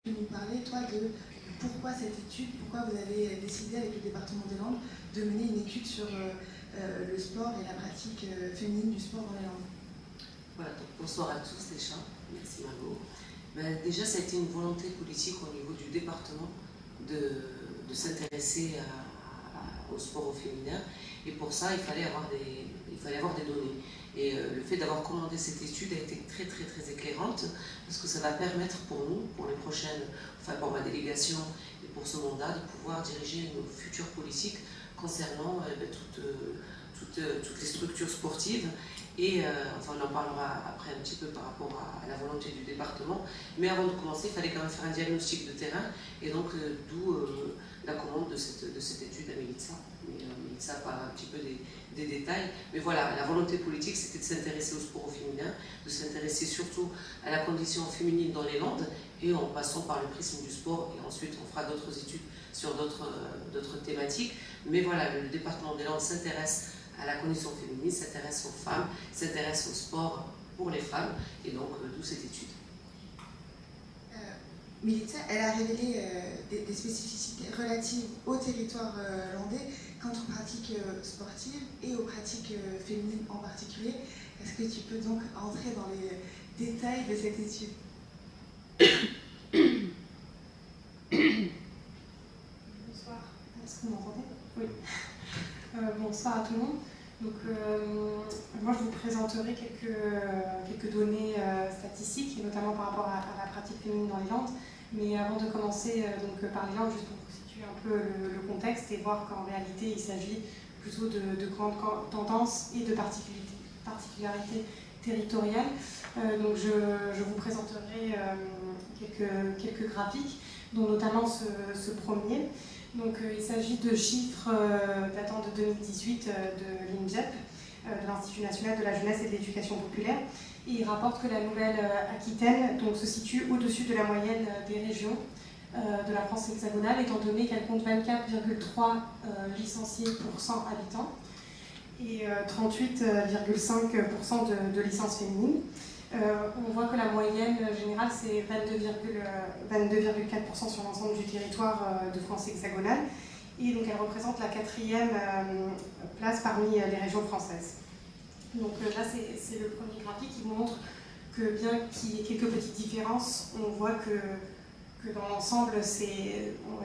Tu nous parlais, toi, de pourquoi cette étude, pourquoi vous avez décidé avec le département des Landes de mener une étude sur le sport et la pratique féminine du sport dans les Landes. Voilà, donc bonsoir à tous déjà, merci Margot. Déjà, ça a été une volonté politique au niveau du département de s'intéresser au sport au féminin, et pour ça, il fallait avoir des données. Et le fait d'avoir commandé cette étude a été très très très éclairante, parce que ça va permettre pour nous, pour les prochaines, enfin pour ma délégation et pour ce mandat, de pouvoir diriger nos futures politiques concernant toutes les structures sportives. Et enfin, on en parlera après un petit peu par rapport à la volonté du département. Mais avant de commencer, il fallait quand même faire un diagnostic de terrain, et donc d'où la commande de cette étude à Melitza. Mais Melitza parle un petit peu des détails. Mais voilà, la volonté politique, c'était de s'intéresser au sport au féminin, de s'intéresser surtout à la condition féminine dans les Landes, et en passant par le prisme du sport, et ensuite on fera d'autres études sur d'autres thématiques. Mais voilà, le département des Landes s'intéresse à la condition féminine, s'intéresse aux femmes, s'intéresse au sport pour les femmes, et donc d'où cette étude. Melitza, elle a révélé des spécificités relatives au territoire landais quant aux pratiques sportives et aux pratiques féminines en particulier. Est-ce que tu peux donc entrer dans les détails de cette étude? Bonsoir, est-ce que vous m'entendez? Oui. Bonsoir à tout le monde. Donc, moi, je vous présenterai quelques données statistiques, et notamment par rapport à la pratique féminine dans les Landes. Mais avant de commencer par les Landes, juste pour vous situer un peu le contexte et voir qu'en réalité, il s'agit plutôt de grandes tendances et de particularités territoriales. Donc, je vous présenterai quelques graphiques, dont notamment ce premier. Donc, il s'agit de chiffres datant de 2018 de l'INJEP, de l'Institut national de la jeunesse et de l'éducation populaire. Et il rapporte que la Nouvelle-Aquitaine se situe au-dessus de la moyenne des régions de la France hexagonale, étant donné qu'elle compte 24,3 licenciés pour 100 habitants et 38,5% de licences féminines. On voit que la moyenne générale, c'est 22,4% sur l'ensemble du territoire de France hexagonale. Et donc, elle représente la 4e place parmi les régions françaises. Donc là, c'est le premier graphique qui vous montre que bien qu'il y ait quelques petites différences, on voit que dans l'ensemble, on va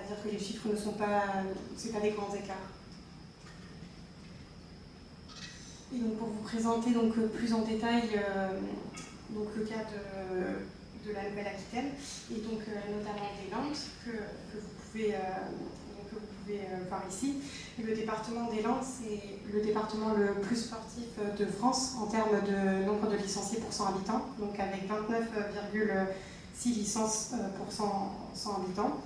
dire que les chiffres ne sont pas, c'est pas des grands écarts. Et donc, pour vous présenter plus en détail le cas de la Nouvelle-Aquitaine, et donc notamment des Landes, que vous pouvez voir ici. Et le département des Landes, c'est le département le plus sportif de France en termes de nombre de licenciés pour 100 habitants, donc avec 29,6 licences pour 100 habitants.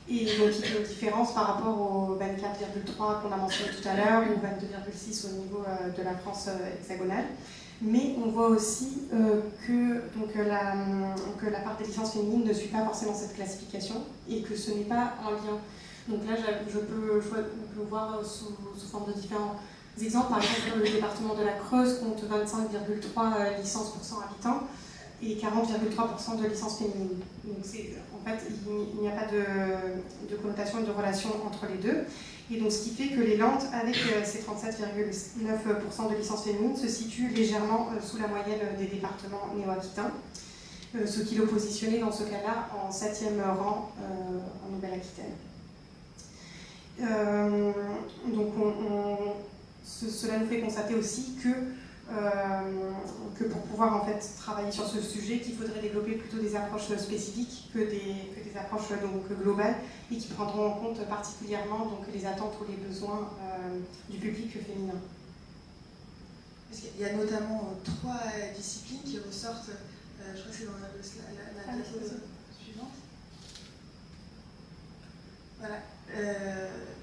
Et donc il y a une différence par rapport aux 24,3 qu'on a mentionné tout à l'heure, ou 22,6 au niveau de la France hexagonale. Mais on voit aussi que la part des licences féminines ne suit pas forcément cette classification, et que ce n'est pas en lien. Donc là, on peut voir sous forme de différents exemples. Par exemple, le département de la Creuse compte 25,3 licences pour 100 habitants et 40,3% de licences féminines. Donc en fait, il n'y a pas de connotation et de relation entre les deux. Et donc, ce qui fait que les Landes, avec ces 37,9% de licences féminines, se situent légèrement sous la moyenne des départements néo-aquitains, ce qui le positionnait dans ce cas-là en 7e rang en Nouvelle-Aquitaine. Donc, cela nous fait constater aussi que pour pouvoir en fait travailler sur ce sujet, qu'il faudrait développer plutôt des approches spécifiques que des approches globales, et qui prendront en compte particulièrement les attentes ou les besoins du public féminin. Parce qu'il y a notamment 3 disciplines qui ressortent, je crois que c'est dans la diapositive suivante. Voilà.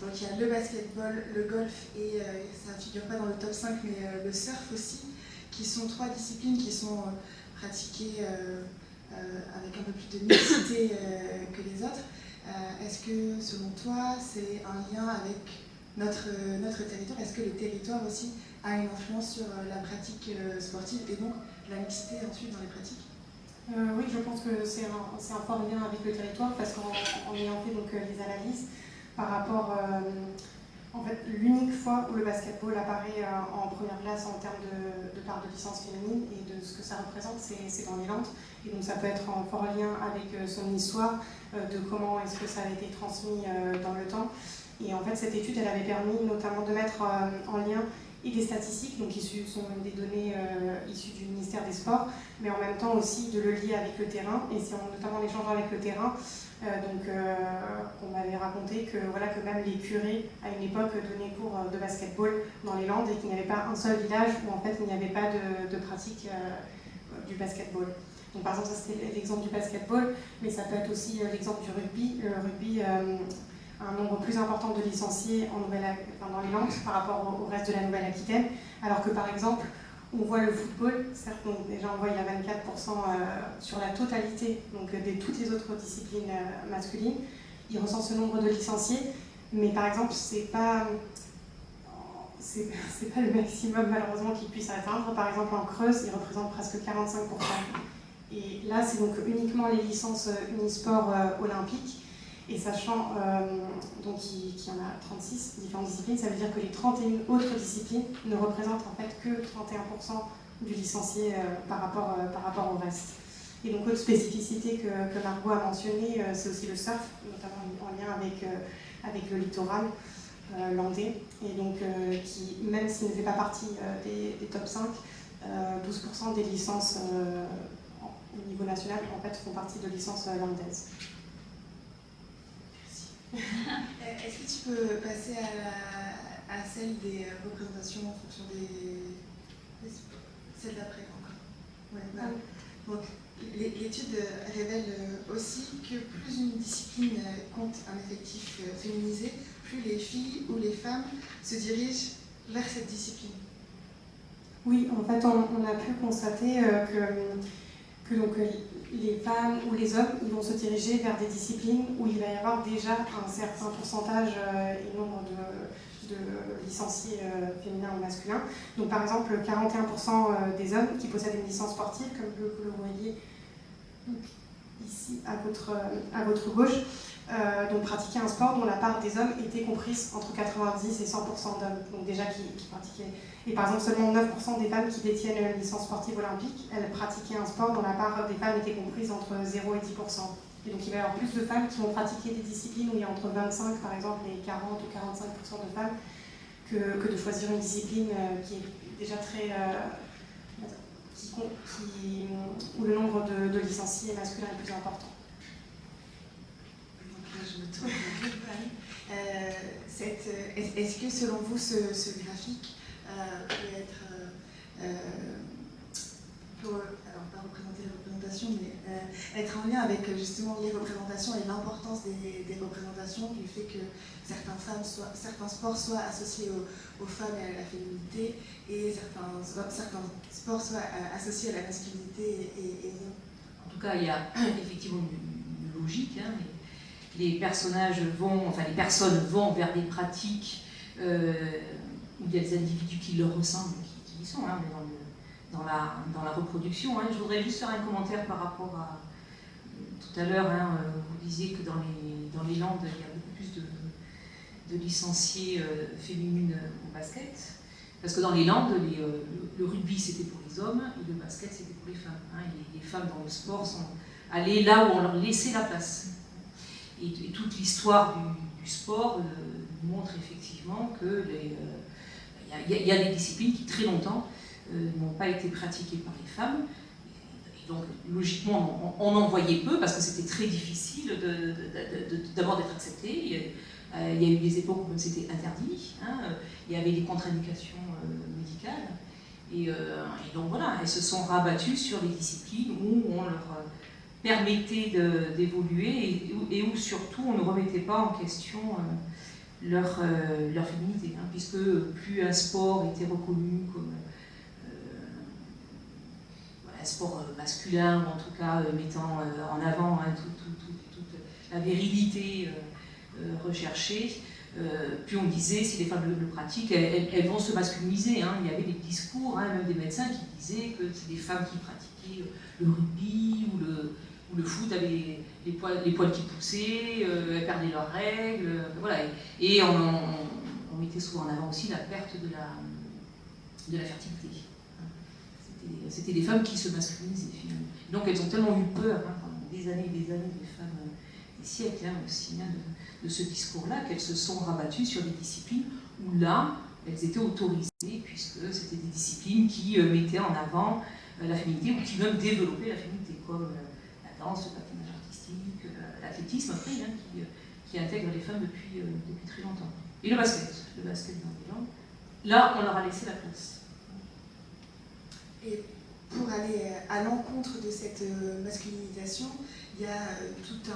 Donc il y a le basketball, le golf, et ça ne figure pas dans le top 5, mais le surf aussi, qui sont 3 disciplines qui sont pratiquées avec un peu plus de mixité que les autres. Est-ce que, selon toi, c'est un lien avec notre territoire? Est-ce que le territoire aussi a une influence sur la pratique sportive et donc la mixité ensuite dans les pratiques? Oui, je pense que c'est un fort lien avec le territoire parce qu'en ayant fait donc, les analyses par rapport, en fait, l'unique fois où le basketball apparaît en première place en termes de part de licence féminine et de ce que ça représente, c'est dans les Landes. Et donc ça peut être en fort lien avec son histoire, de comment est-ce que ça a été transmis dans le temps. Et en fait, cette étude, elle avait permis notamment de mettre en lien et des statistiques, donc sont des données issues du ministère des Sports, mais en même temps aussi de le lier avec le terrain, et c'est notamment en échangeant avec le terrain qu'on m'avait raconté que, voilà, que même les curés, à une époque, donnaient cours de basketball dans les Landes et qu'il n'y avait pas un seul village où en fait il n'y avait pas de pratique du basketball. Donc par exemple, ça c'était l'exemple du basketball, mais ça peut être aussi l'exemple du rugby. Le rugby un nombre plus important de licenciés dans les Landes par rapport au reste de la Nouvelle-Aquitaine, alors que par exemple, on voit le football, certes, donc déjà on voit il y a 24% sur la totalité donc, de toutes les autres disciplines masculines, il recense ce nombre de licenciés, mais par exemple, c'est pas le maximum malheureusement qu'ils puissent atteindre. Par exemple, en Creuse, ils représentent presque 45%. Et là, c'est donc uniquement les licences unisport olympiques. Et sachant qu'il y en a 36 différentes disciplines, ça veut dire que les 31 autres disciplines ne représentent en fait que 31% du licencié par rapport au reste. Et donc, autre spécificité que Margot a mentionnée, c'est aussi le surf, notamment en lien avec le littoral landais, et donc qui, même s'il ne fait pas partie des top 5, 12% des licences au niveau national en fait, font partie de licences landaises. Est-ce que tu peux passer à celle des représentations en fonction celle d'après encore? Ouais, voilà. Donc, l'étude révèle aussi que plus une discipline compte un effectif féminisé, plus les filles ou les femmes se dirigent vers cette discipline. Oui, en fait, on a pu constater que donc, les femmes ou les hommes ils vont se diriger vers des disciplines où il va y avoir déjà un certain pourcentage et nombre de licenciés féminins ou masculins. Donc par exemple, 41% des hommes qui possèdent une licence sportive, comme vous le voyez ici à votre gauche, donc pratiquaient un sport dont la part des hommes était comprise entre 90 et 100% d'hommes, donc déjà qui pratiquaient. Et par exemple, seulement 9% des femmes qui détiennent une licence sportive olympique, elles pratiquaient un sport dont la part des femmes était comprise entre 0 et 10%. Et donc il va y avoir plus de femmes qui vont pratiquer des disciplines où il y a entre 25 par exemple et 40 ou 45% de femmes que de choisir une discipline qui est déjà très... où le nombre de licenciés masculins est plus important. Donc là, je me tourne vers est-ce que selon vous, ce graphique peut être... alors pas représenter les représentations, mais être en lien avec justement les représentations et l'importance des représentations, du fait que certains sports soient associés aux femmes et à la féminité, et certains sports soient associés à la masculinité et non. En tout cas, il y a effectivement une logique. Hein, les personnes vont vers des pratiques où il y a des individus qui leur ressemblent, qui y sont, hein, dans la reproduction. Hein. Je voudrais juste faire un commentaire par rapport à tout à l'heure. Hein, vous disiez que dans les Landes, il y a beaucoup plus de licenciés féminines au basket. Parce que dans les Landes, le rugby c'était pour les hommes et le basket c'était pour les femmes. Hein. Les femmes dans le sport sont allées là où on leur laissait la place. Et toute l'histoire du sport montre effectivement que il y a des disciplines qui très longtemps n'ont pas été pratiquées par les femmes. Et donc logiquement on en voyait peu parce que c'était très difficile d'abord d'être accepté. Il y a eu des époques où c'était interdit, hein, il y avait des contre-indications médicales, et donc voilà, elles se sont rabattues sur les disciplines où on leur permettait d'évoluer et où surtout on ne remettait pas en question leur féminité, hein, puisque plus un sport était reconnu comme un sport masculin, ou en tout cas mettant en avant hein, toute la virilité recherchée, plus on disait, si les femmes le pratiquent, elles vont se masculiniser. Hein. Il y avait des discours, hein, même des médecins qui disaient que c'est des femmes qui pratiquaient le rugby ou le foot avaient les poils qui poussaient, elles perdaient leurs règles. Voilà. Et on mettait souvent en avant aussi la perte de la fertilité. C'était des femmes qui se masculinisaient finalement. Donc elles ont tellement eu peur, hein, pendant des années et des années, des femmes, des siècles hein, aussi, hein, de ce discours-là, qu'elles se sont rabattues sur des disciplines où là, elles étaient autorisées, puisque c'était des disciplines qui mettaient en avant la féminité, ou qui même développaient la féminité, comme la danse, le patinage artistique, l'athlétisme après, hein, qui intègre les femmes depuis très longtemps. Et le basket dans les jambes, là on leur a laissé la place. Et pour aller à l'encontre de cette masculinisation, il y a toute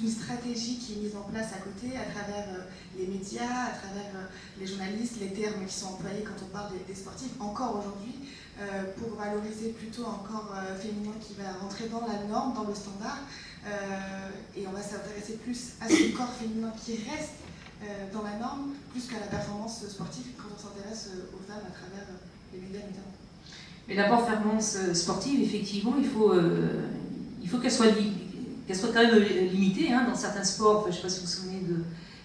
une stratégie qui est mise en place à côté, à travers les médias, à travers les journalistes, les termes qui sont employés quand on parle des sportifs, encore aujourd'hui, pour valoriser plutôt un corps féminin qui va rentrer dans la norme, dans le standard, et on va s'intéresser plus à ce corps féminin qui reste dans la norme, plus qu'à la performance sportive quand on s'intéresse aux femmes à travers les médias notamment. Mais la performance sportive, effectivement, il faut qu'elle soit quand même limitée hein, dans certains sports. Enfin, je ne sais pas si vous vous souvenez de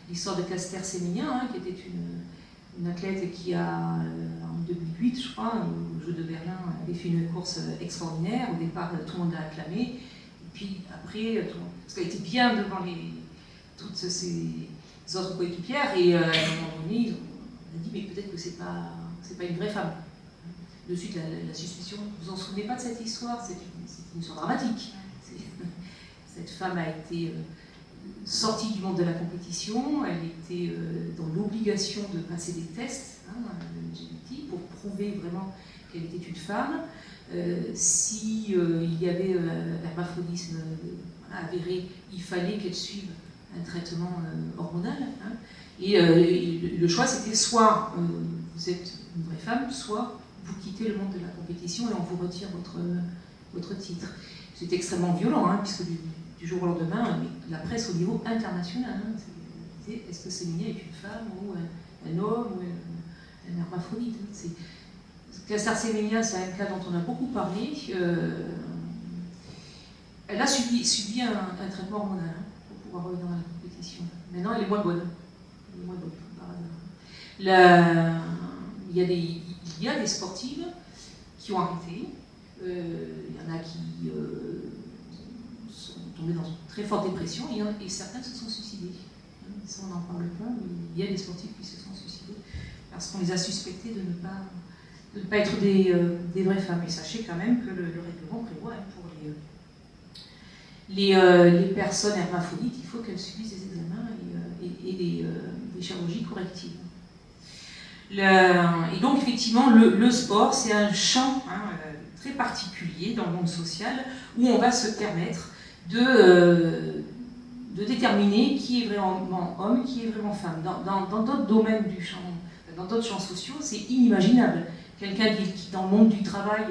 l'histoire de Caster Semenya, hein, qui était une athlète qui a, en 2008, je crois, au Jeux de Berlin, avait fait une course extraordinaire. Au départ, tout le monde l'a acclamé. Et puis après, parce qu'elle était bien devant toutes ces autres coéquipières. Et à un moment donné, on a dit, mais peut-être que c'est pas une vraie femme. De suite, la suspicion. Vous vous en souvenez pas de cette histoire? C'est une histoire dramatique. Cette femme a été sortie du monde de la compétition, elle était dans l'obligation de passer des tests hein, LGBT pour prouver vraiment qu'elle était une femme. Si il y avait hermaphrodisme avéré, il fallait qu'elle suive un traitement hormonal. Hein, et le choix, c'était soit vous êtes une vraie femme, soit vous quittez le monde de la compétition et on vous retire votre titre. C'est extrêmement violent, hein, puisque du jour au lendemain, la presse au niveau international hein, disait est-ce que Semenya est une femme ou un homme ou un hermaphrodite. Caster Semenya, c'est un cas dont on a beaucoup parlé. Elle a subi un traitement hormonal hein, pour pouvoir revenir dans la compétition. Maintenant, elle est moins bonne. Il y a des sportives qui ont arrêté. Il y en a qui sont tombées dans une très forte dépression et certaines se sont suicidées. Ça, on n'en parle pas, mais il y a des sportifs qui se sont suicidés parce qu'on les a suspectés de ne pas être des vraies femmes. Et sachez quand même que le règlement prévoit hein, pour les personnes hermaphrodites, il faut qu'elles subissent des examens et des chirurgies correctives. Et donc effectivement, le sport, c'est un champ hein, très particulier dans le monde social où on va se permettre de déterminer qui est vraiment homme, qui est vraiment femme. Dans d'autres domaines du champ, dans d'autres champs sociaux, c'est inimaginable. Quelqu'un qui, dans le monde du travail,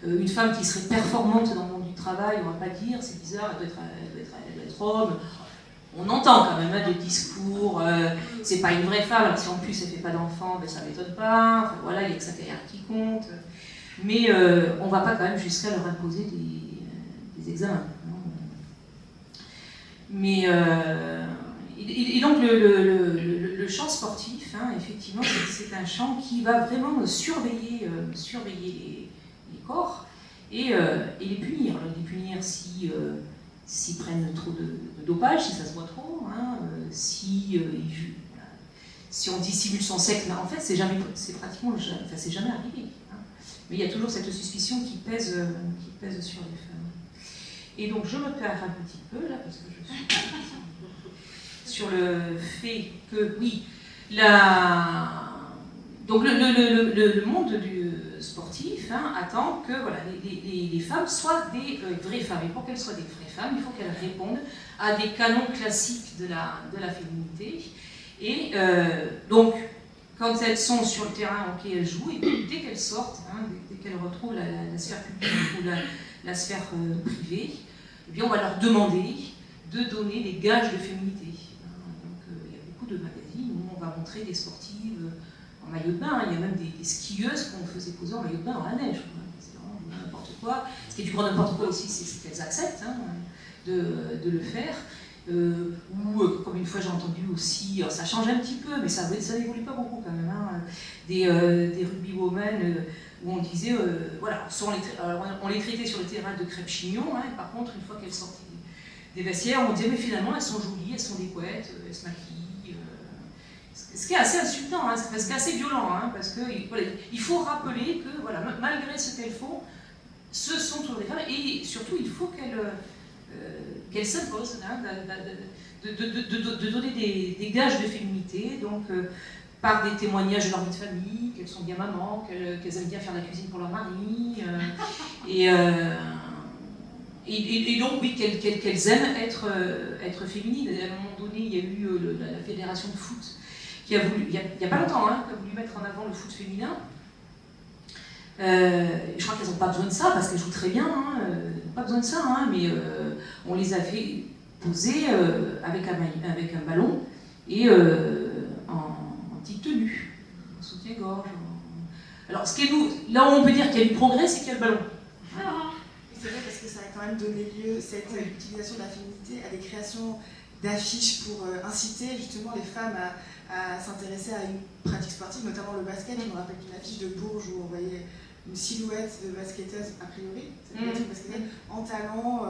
une femme qui serait performante dans le monde du travail, on ne va pas dire, c'est bizarre, elle doit être homme. On entend quand même hein, des discours, c'est pas une vraie femme, alors si en plus elle ne fait pas d'enfant, ben ça ne m'étonne pas, enfin, voilà, il n'y a que sa carrière qui compte. Mais on ne va pas quand même jusqu'à leur imposer des examens. Mais, et donc le champ sportif, hein, effectivement, c'est un champ qui va vraiment surveiller les corps et les punir. Alors, les punir s'ils prennent trop de dopage, si ça se voit trop, hein, si on dissimule son sexe, mais en fait c'est jamais arrivé. Hein. Mais il y a toujours cette suspicion qui pèse sur les femmes. Et donc je me perds un petit peu là, parce que je suis sur le fait que, oui, donc le monde du sportif hein, attend que voilà, les femmes soient des vraies femmes. Et pour qu'elles soient des vraies femmes, il faut qu'elles répondent à des canons classiques de la féminité. Et donc, quand elles sont sur le terrain, ok, elles jouent, et puis dès qu'elles sortent, hein, dès qu'elles retrouvent la sphère publique ou la sphère privée, eh bien, on va leur demander de donner des gages de féminité. va montrer des sportives en maillot de bain. Il y a même des skieuses qu'on faisait poser en maillot de bain dans la neige. C'est vraiment n'importe quoi. Ce qui est du grand n'importe quoi aussi, c'est qu'elles acceptent de le faire. Ou comme une fois j'ai entendu aussi, alors ça change un petit peu, mais ça n'évolue pas beaucoup quand même, des rugbywomen où on disait, voilà, on les traitait sur le terrain de crêpes chignon, et par contre, une fois qu'elles sortaient des vestiaires, on disait, mais finalement, elles sont jolies, elles sont des couettes, elles se maquillent. Ce qui est assez insultant, ce qui est assez violent, parce que voilà, il faut rappeler que, voilà, malgré ce qu'elles font, ce sont toujours des femmes, et surtout, il faut qu'elles s'imposent, de donner des gages de féminité, donc par des témoignages de leur vie de famille, qu'elles sont bien mamans, qu'elles aiment bien faire la cuisine pour leur mari, et donc oui, qu'elles aiment être féminines. À un moment donné, il y a eu la fédération de foot qui a voulu, il n'y a pas longtemps, qui a voulu mettre en avant le foot féminin. Je crois qu'elles n'ont pas besoin de ça parce qu'elles jouent très bien, elles n'ont pas besoin de ça, mais on les a fait poser avec un ballon et en petite tenue, en soutien-gorge. Alors, là où on peut dire qu'il y a du progrès, c'est qu'il y a le ballon. C'est vrai parce que ça a quand même donné lieu, cette utilisation de la féminité, à des créations d'affiches pour inciter justement les femmes à s'intéresser à une pratique sportive, notamment le basket. Je me rappelle d'une affiche de Bourges où on voyait une silhouette de basketteuse, a priori, en talons,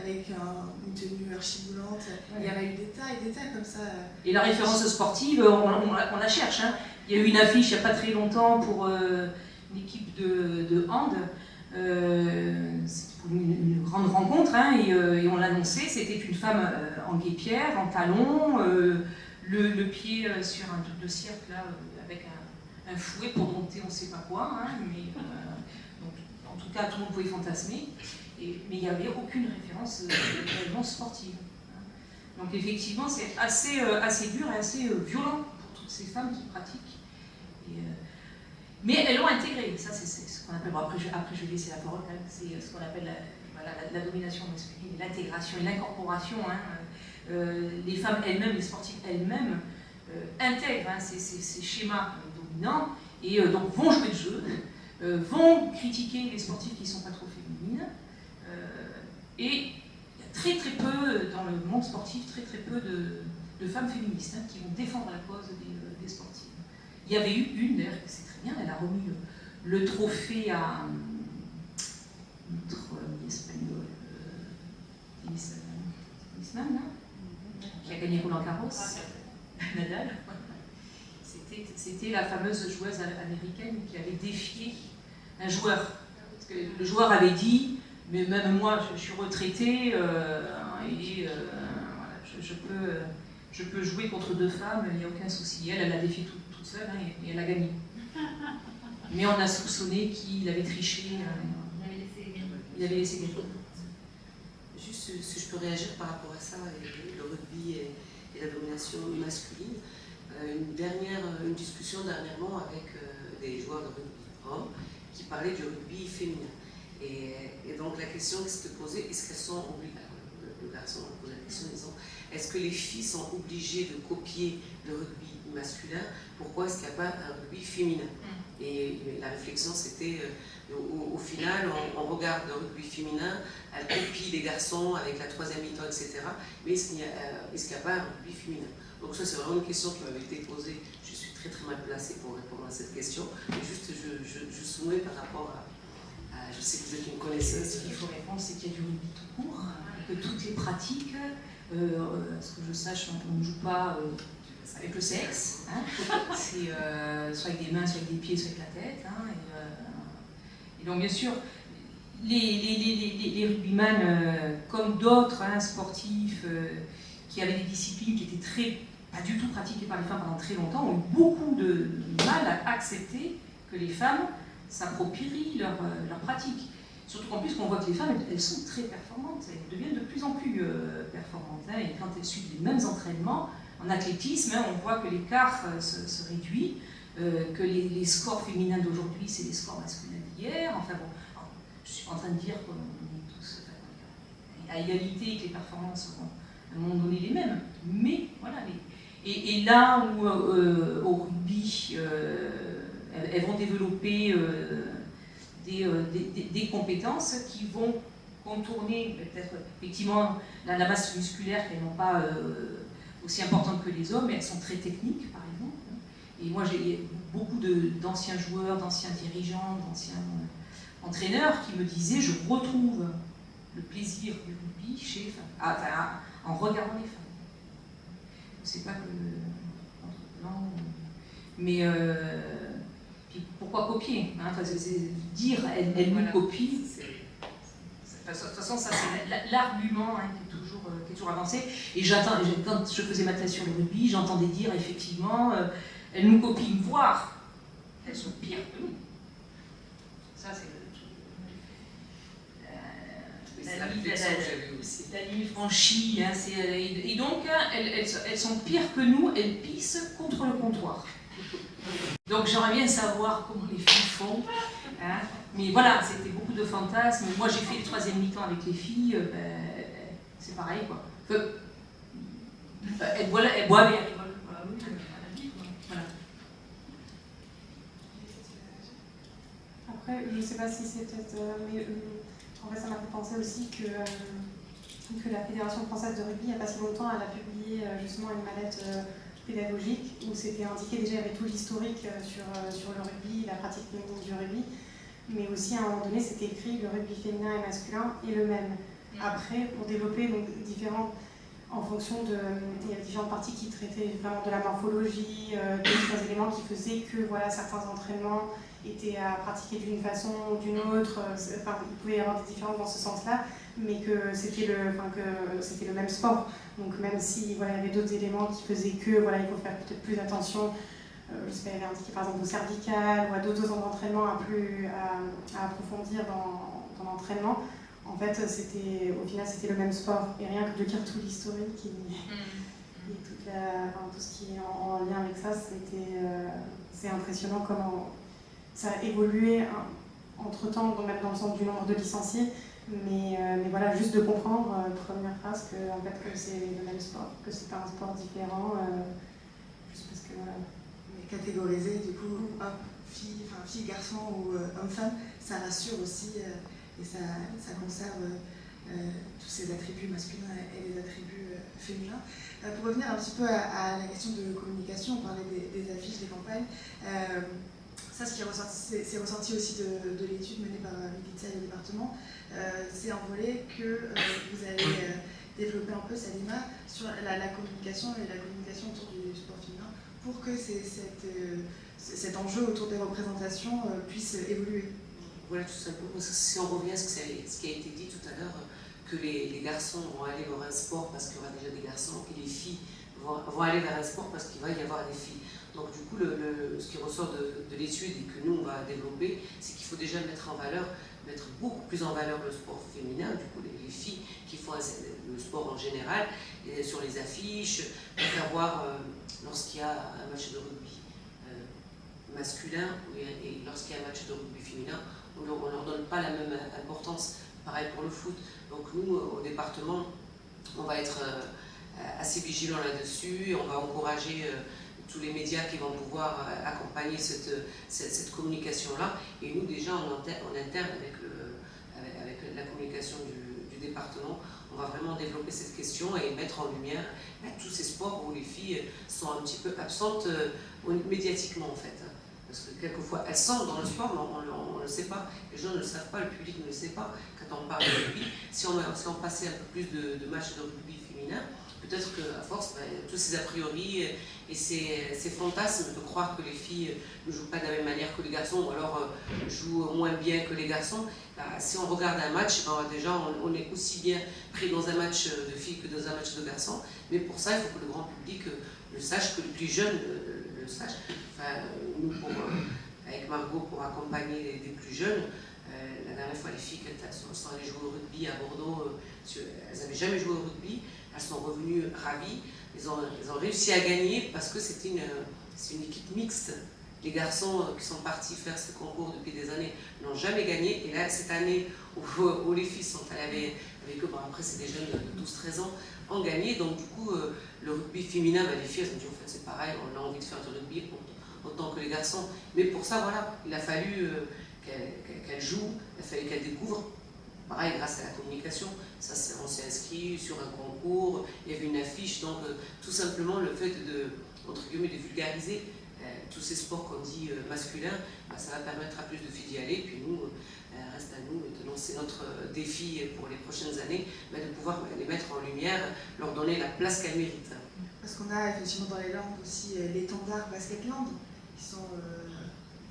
avec une tenue archi-boulante. Il y en a eu des tas comme ça. Et la référence sportive, on la cherche. Il y a eu une affiche il n'y a pas très longtemps pour une équipe de hand. C'était pour une grande rencontre, et on l'annonçait, c'était une femme en guêpière, en talons, le pied sur un truc de cirque là, avec un fouet pour dompter on ne sait pas quoi, mais donc, en tout cas tout le monde pouvait fantasmer, mais il n'y avait aucune référence réellement sportive. Donc effectivement c'est assez dur et assez violent pour toutes ces femmes qui pratiquent. Mais elles l'ont intégré, ça c'est ce qu'on appelle, bon, après je vais laisser la parole quand même, c'est ce qu'on appelle la domination masculine, l'intégration et l'incorporation. Les femmes elles-mêmes, les sportives elles-mêmes intègrent ces schémas dominants et donc vont jouer le jeu, vont critiquer les sportifs qui ne sont pas trop féminines, et il y a très peu, dans le monde sportif, très peu de femmes féministes qui vont défendre la cause des sportives. Il y avait eu une, d'ailleurs, c'est très bien, elle a remis le trophée à notre espagnol, tennisman, qui a gagné Roland Garros, Nadal. C'était la fameuse joueuse américaine qui avait défié un joueur. Parce que le joueur avait dit, mais même moi, je suis retraitée, voilà, je peux jouer contre deux femmes, il n'y a aucun souci. Elle a défié toute seule, et elle a gagné. Mais on a soupçonné qu'il avait triché. Il avait laissé gagner. Juste si je peux réagir par rapport à ça, le rugby et la domination masculine. Une discussion dernièrement avec des joueurs de rugby hommes qui parlaient du rugby féminin. Et donc la question qui s'était posée, est-ce qu'elles sont obligées, le garçon a posé la question en disant, est-ce que les filles sont obligées de copier le rugby masculin? Pourquoi est-ce qu'il n'y a pas un rugby féminin? Et la réflexion c'était, au final, on regarde le rugby féminin, elle copie les garçons avec la troisième mi-temps, etc. Mais est-ce qu'il n'y a pas un rugby féminin? Donc ça c'est vraiment une question qui m'avait été posée. Je suis très mal placée pour répondre à cette question. Mais juste je soumets par rapport à je sais que vous êtes une connaisseuse. Ce qu'il faut répondre, c'est qu'il y a du rugby tout court, que toutes les pratiques, à ce que je sache, on ne joue pas avec le sexe, c'est soit avec des mains, soit avec des pieds, soit avec la tête. Et donc bien sûr, les rugbyman, comme d'autres sportifs qui avaient des disciplines qui étaient pas du tout pratiquées par les femmes pendant très longtemps, ont eu beaucoup de mal à accepter que les femmes s'approprient leur pratique. Surtout qu'en plus, on voit que les femmes, elles sont très performantes, elles deviennent de plus en plus performantes. Et quand elles suivent les mêmes entraînements, en athlétisme, on voit que l'écart se réduit, que les scores féminins d'aujourd'hui, c'est les scores masculins d'hier. Enfin bon, je suis en train de dire qu'on est tous à égalité et que les performances seront à un moment donné les mêmes. Mais voilà, Et là où au rugby, elles vont développer des compétences qui vont contourner peut-être effectivement la masse musculaire qu'elles n'ont pas aussi importante que les hommes, mais elles sont très techniques par exemple. Et moi j'ai beaucoup d'anciens joueurs, d'anciens dirigeants, d'anciens entraîneurs qui me disaient je retrouve le plaisir du rugby en regardant les femmes. C'est pas que non, mais puis pourquoi copier hein, dire elle nous copie. De toute façon, ça c'est l'argument hein, qui est toujours avancé. Et quand je faisais ma thèse sur le rugby, j'entendais dire effectivement, elles nous copient, voire elles sont pires que nous. Ça c'est la ligne franchie. Hein, et donc, elles sont pires que nous, elles pissent contre le comptoir. Donc j'aimerais bien savoir comment les filles font. Hein. Mais voilà, c'était beaucoup de fantasmes. Moi j'ai fait le 3e mi-temps avec les filles, c'est pareil quoi. Elles boivent et elles rigolent. Voilà. Après, je ne sais pas si c'est peut-être... mais en fait, ça m'a fait penser aussi que la Fédération française de rugby, il n'y a pas si longtemps, elle a publié justement une mallette pédagogique où c'était indiqué déjà, il y avait tout l'historique sur le rugby, la pratique féminine du rugby, mais aussi à un moment donné, c'était écrit le rugby féminin et masculin est le même. Après, pour développer donc, en fonction de... Il y a différentes parties qui traitaient vraiment de la morphologie, d'autres éléments qui faisaient que voilà, certains entraînements étaient à pratiquer d'une façon ou d'une autre. Enfin, il pouvait y avoir des différences dans ce sens-là, mais que c'était le même sport. Donc même si voilà, il y avait d'autres éléments qui faisaient que voilà, il faut faire peut-être plus attention, je sais pas, il y avait indiqué par exemple au cervical ou à d'autres zones d'entraînement à approfondir dans l'entraînement. En fait, au final, c'était le même sport. Et rien que de lire tout l'historique et tout ce qui est en lien avec ça, c'est impressionnant comment ça a évolué entre-temps, même dans le sens du nombre de licenciés. Mais voilà, juste de comprendre, première phrase, que c'est le même sport, que c'est pas un sport différent, juste parce que voilà. Mais catégoriser, du coup, fille, garçon ou homme-femme, ça rassure aussi et ça conserve tous ces attributs masculins et les attributs féminins. Pour revenir un petit peu à la question de communication, on parlait des affiches, des campagnes. Ça, ce qui c'est ressorti aussi de l'étude menée par Militia et le département, c'est un volet que vous allez développer un peu, Salima, sur la communication et la communication autour du sport féminin pour que cet enjeu autour des représentations puisse évoluer. Voilà, tout simplement. Si on revient à ce qui a été dit tout à l'heure, que les garçons vont aller vers un sport parce qu'il y aura déjà des garçons et les filles vont aller vers un sport parce qu'il va y avoir des filles. Donc du coup, ce qui ressort de l'étude et que nous on va développer, c'est qu'il faut déjà mettre beaucoup plus en valeur le sport féminin, du coup les filles qui font le sport en général, et sur les affiches, faire voir lorsqu'il y a un match de rugby masculin et lorsqu'il y a un match de rugby féminin, on ne leur donne pas la même importance. Pareil pour le foot. Donc nous, au département, on va être assez vigilants là-dessus, on va encourager tous les médias qui vont pouvoir accompagner cette communication-là. Et nous, déjà, en interne, avec la communication du département, on va vraiment développer cette question et mettre en lumière tous ces sports où les filles sont un petit peu absentes médiatiquement, en fait. Parce que quelquefois, elles sont dans le sport, mais on ne le sait pas. Les gens ne le savent pas, le public ne le sait pas. Quand on parle de rugby, si on passait un peu plus de matchs de rugby féminin, peut-être qu'à force, tous ces a priori et ces fantasmes de croire que les filles ne jouent pas de la même manière que les garçons ou alors jouent moins bien que les garçons, si on regarde un match, déjà on est aussi bien pris dans un match de filles que dans un match de garçons. Mais pour ça, il faut que le grand public le sache, que les plus jeunes le sachent. Enfin, nous, avec Margot, pour accompagner les plus jeunes, la dernière fois, les filles, quand elles sont allées jouer au rugby à Bordeaux, elles n'avaient jamais joué au rugby, elles sont revenues ravies, elles ont réussi à gagner parce que c'est une équipe mixte. Les garçons qui sont partis faire ce concours depuis des années n'ont jamais gagné, et là, cette année où les filles sont allées avec eux, après c'est des jeunes de 12-13 ans, en gagner. Donc du coup, le rugby féminin, les filles elles ont dit en fait c'est pareil, on a envie de faire du rugby autant que les garçons. Mais pour ça, voilà, il a fallu qu'elle joue, il a fallu qu'elle découvre. Pareil, grâce à la communication, on s'est inscrit sur un concours, il y avait une affiche, donc tout simplement le fait entre guillemets, de vulgariser tous ces sports qu'on dit masculins, ça va permettre à plus de filles d'y aller. Puis nous, reste à nous maintenant, c'est notre défi pour les prochaines années, de pouvoir les mettre en lumière, leur donner la place qu'elles méritent. Parce qu'on a effectivement dans les Landes aussi l'étendard Basketland, qui sont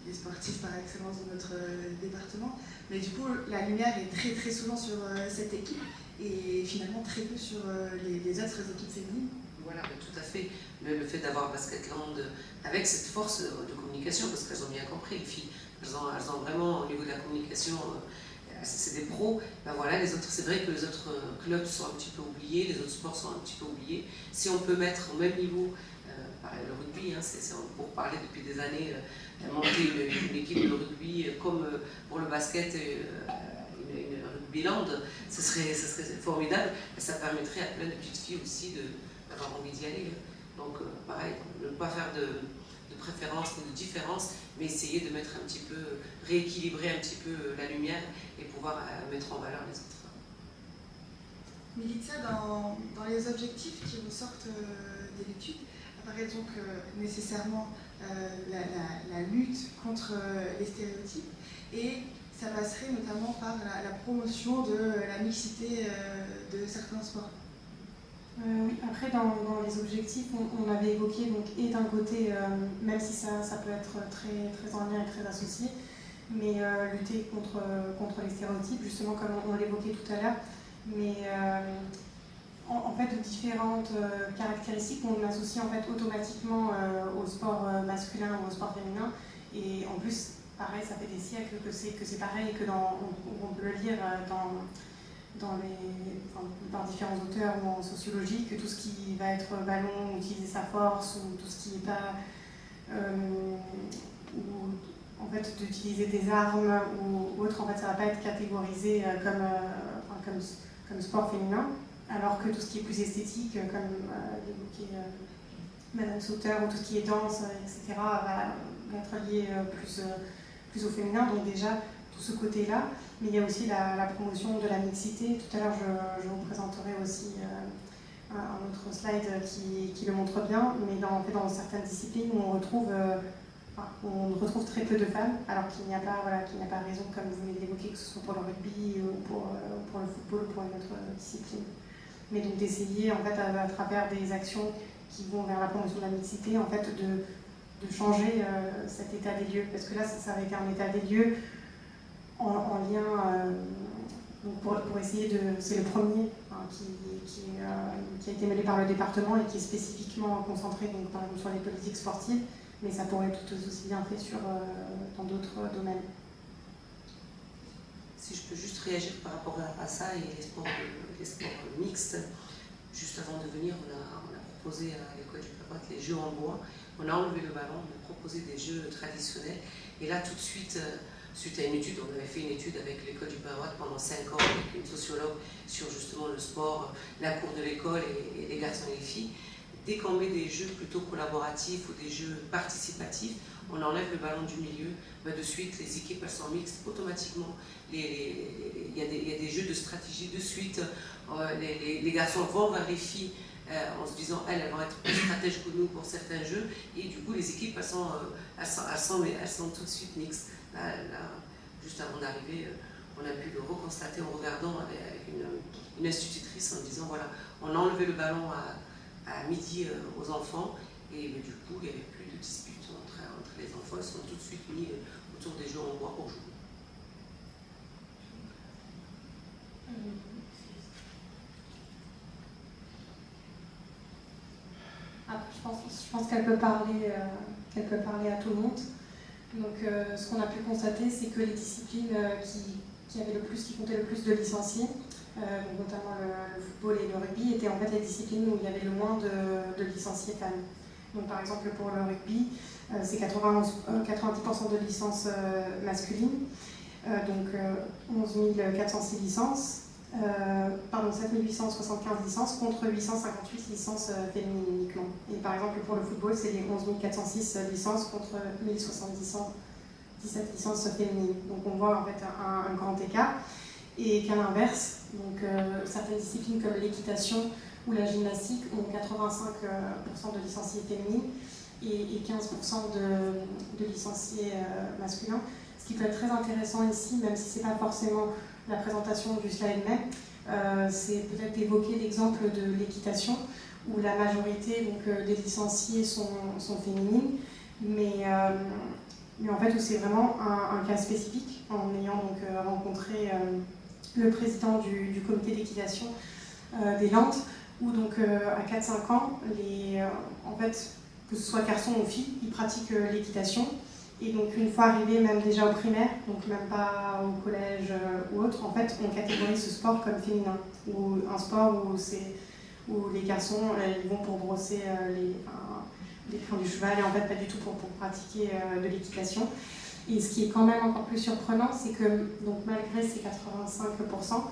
les sportifs par excellence de notre département. Mais du coup, la lumière est très très souvent sur cette équipe et finalement très peu sur les autres équipes féminines. Voilà, tout à fait. Le fait d'avoir Basketland avec cette force de communication, parce qu'elles ont bien compris, les filles, elles ont vraiment, au niveau de la communication, c'est des pros. Voilà, c'est vrai que les autres clubs sont un petit peu oubliés, les autres sports sont un petit peu oubliés. Si on peut mettre au même niveau, pareil, le rugby, c'est pour parler depuis des années, monter une équipe de rugby comme pour le basket, une rugbyland, ce serait formidable. Et ça permettrait à plein de petites filles aussi d'avoir envie d'y aller. Donc pareil, ne pas faire de préférence ni de différence, mais essayer de mettre un petit peu, rééquilibrer un petit peu la lumière et pouvoir mettre en valeur les autres. Militza, dans les objectifs qui ressortent de l'étude, apparaît donc nécessairement la lutte contre les stéréotypes, et ça passerait notamment par la promotion de la mixité de certains sports. Oui, après dans les objectifs, on avait évoqué donc, et d'un côté, même si ça peut être très, très en lien et très associé, mais lutter contre les stéréotypes, justement comme on l'évoquait tout à l'heure, mais en fait de différentes caractéristiques qu'on associe en fait automatiquement au sport masculin ou au sport féminin, et en plus pareil, ça fait des siècles que c'est pareil, que on peut le lire par différents auteurs ou en sociologie, que tout ce qui va être ballon, utiliser sa force, ou tout ce qui n'est pas ou en fait d'utiliser des armes ou autre, en fait ça ne va pas être catégorisé comme sport féminin, alors que tout ce qui est plus esthétique, comme l'évoquait Madame Sauter, ou tout ce qui est danse, etc., va être lié plus au féminin. Donc déjà tout ce côté-là, mais il y a aussi la promotion de la mixité. Tout à l'heure je vous présenterai aussi un autre slide qui le montre bien, mais dans certaines disciplines où on retrouve très peu de femmes, alors qu'il n'y a pas raison, comme vous venez d'évoquer, que ce soit pour le rugby ou pour le football ou pour une autre discipline. Mais donc d'essayer en fait à travers des actions qui vont vers la promotion de la mixité, en fait de changer cet état des lieux, parce que là ça va être un état des lieux en lien donc pour essayer de... C'est le premier qui a été mené par le département et qui est spécifiquement concentré donc, par exemple sur les politiques sportives, mais ça pourrait être tout aussi bien fait dans d'autres domaines. Si je peux juste réagir par rapport à ça et les sports mixtes, juste avant de venir, on a proposé à l'école du Pavotte les jeux en bois. On a enlevé le ballon, on a proposé des jeux traditionnels, et là tout de suite, suite à une étude, on avait fait une étude avec l'école du Pavotte pendant 5 ans avec une sociologue sur justement le sport, la cour de l'école et les garçons et les filles. Dès qu'on met des jeux plutôt collaboratifs ou des jeux participatifs, on enlève le ballon du milieu, de suite les équipes elles sont mixtes, automatiquement il y a des jeux de stratégie de suite, les garçons vont vers les filles en se disant elles vont être plus stratèges que nous pour certains jeux, et du coup les équipes elles sont tout de suite mixtes. Là, juste avant d'arriver, on a pu le reconstater en regardant avec une institutrice en disant voilà, on a enlevé le ballon à midi aux enfants, et du coup il n'y avait plus de disputes entre les enfants, ils sont tout de suite mis autour des jeux en bois pour jouer. Je pense qu'elle peut parler à tout le monde. Donc ce qu'on a pu constater, c'est que les disciplines qui comptaient le plus de licenciés, notamment le football et le rugby, étaient en fait les disciplines où il y avait le moins de licenciés femmes. Donc par exemple pour le rugby, c'est 90% de licences masculines, donc 11 406 licences, 7875 licences contre 858 licences féminines uniquement. Et par exemple, pour le football, c'est les 11 406 licences contre 17 licences féminines. Donc on voit en fait un grand écart. Et qu'à l'inverse, donc certaines disciplines comme l'équitation ou la gymnastique ont 85% de licenciés féminines et 15% de licenciés masculins. Ce qui peut être très intéressant ici, même si ce n'est pas forcément la présentation du slide même, c'est peut-être d'évoquer l'exemple de l'équitation où la majorité donc, des licenciés sont féminines, mais en fait où c'est vraiment un cas spécifique en ayant donc, rencontré le président du comité d'équitation des Landes, où donc à 4-5 ans, en fait, que ce soit garçons ou filles, ils pratiquent l'équitation. Et donc une fois arrivés même déjà au primaire, donc même pas au collège ou autre, en fait on catégorise ce sport comme féminin, ou un sport où les garçons ils vont pour brosser les crins du cheval et en fait pas du tout pour pratiquer de l'équitation. Et ce qui est quand même encore plus surprenant, c'est que donc, malgré ces 85%,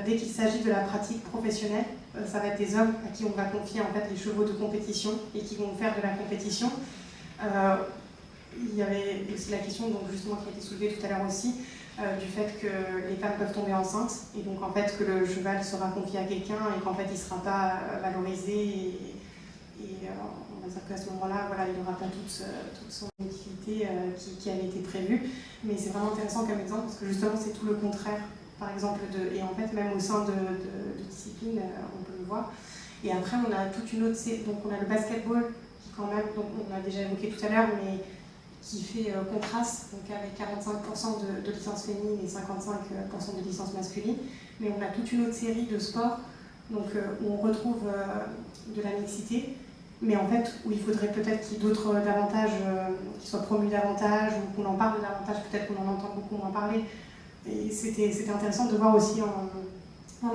dès qu'il s'agit de la pratique professionnelle, ça va être des hommes à qui on va confier en fait, les chevaux de compétition et qui vont faire de la compétition. Il y avait aussi la question donc, justement, qui a été soulevée tout à l'heure aussi, du fait que les femmes peuvent tomber enceintes et donc en fait que le cheval sera confié à quelqu'un et qu'en fait il ne sera pas valorisé et on va dire qu'à ce moment-là, voilà, il n'aura pas toute son utilité qui avait été prévue. Mais c'est vraiment intéressant comme exemple parce que justement c'est tout le contraire, par exemple, et en fait même au sein de disciplines, on peut le voir. Et après on a toute une autre, donc on a le basketball qui quand même, donc on a déjà évoqué tout à l'heure, mais qui fait contraste donc avec 45% de licences féminines et 55% de licences masculines. Mais on a toute une autre série de sports donc, où on retrouve de la mixité, mais en fait où il faudrait peut-être qu'il y ait d'autres davantage, qui soient promus davantage ou qu'on en parle davantage, peut-être qu'on en entend beaucoup moins parler. Et c'était intéressant de voir aussi en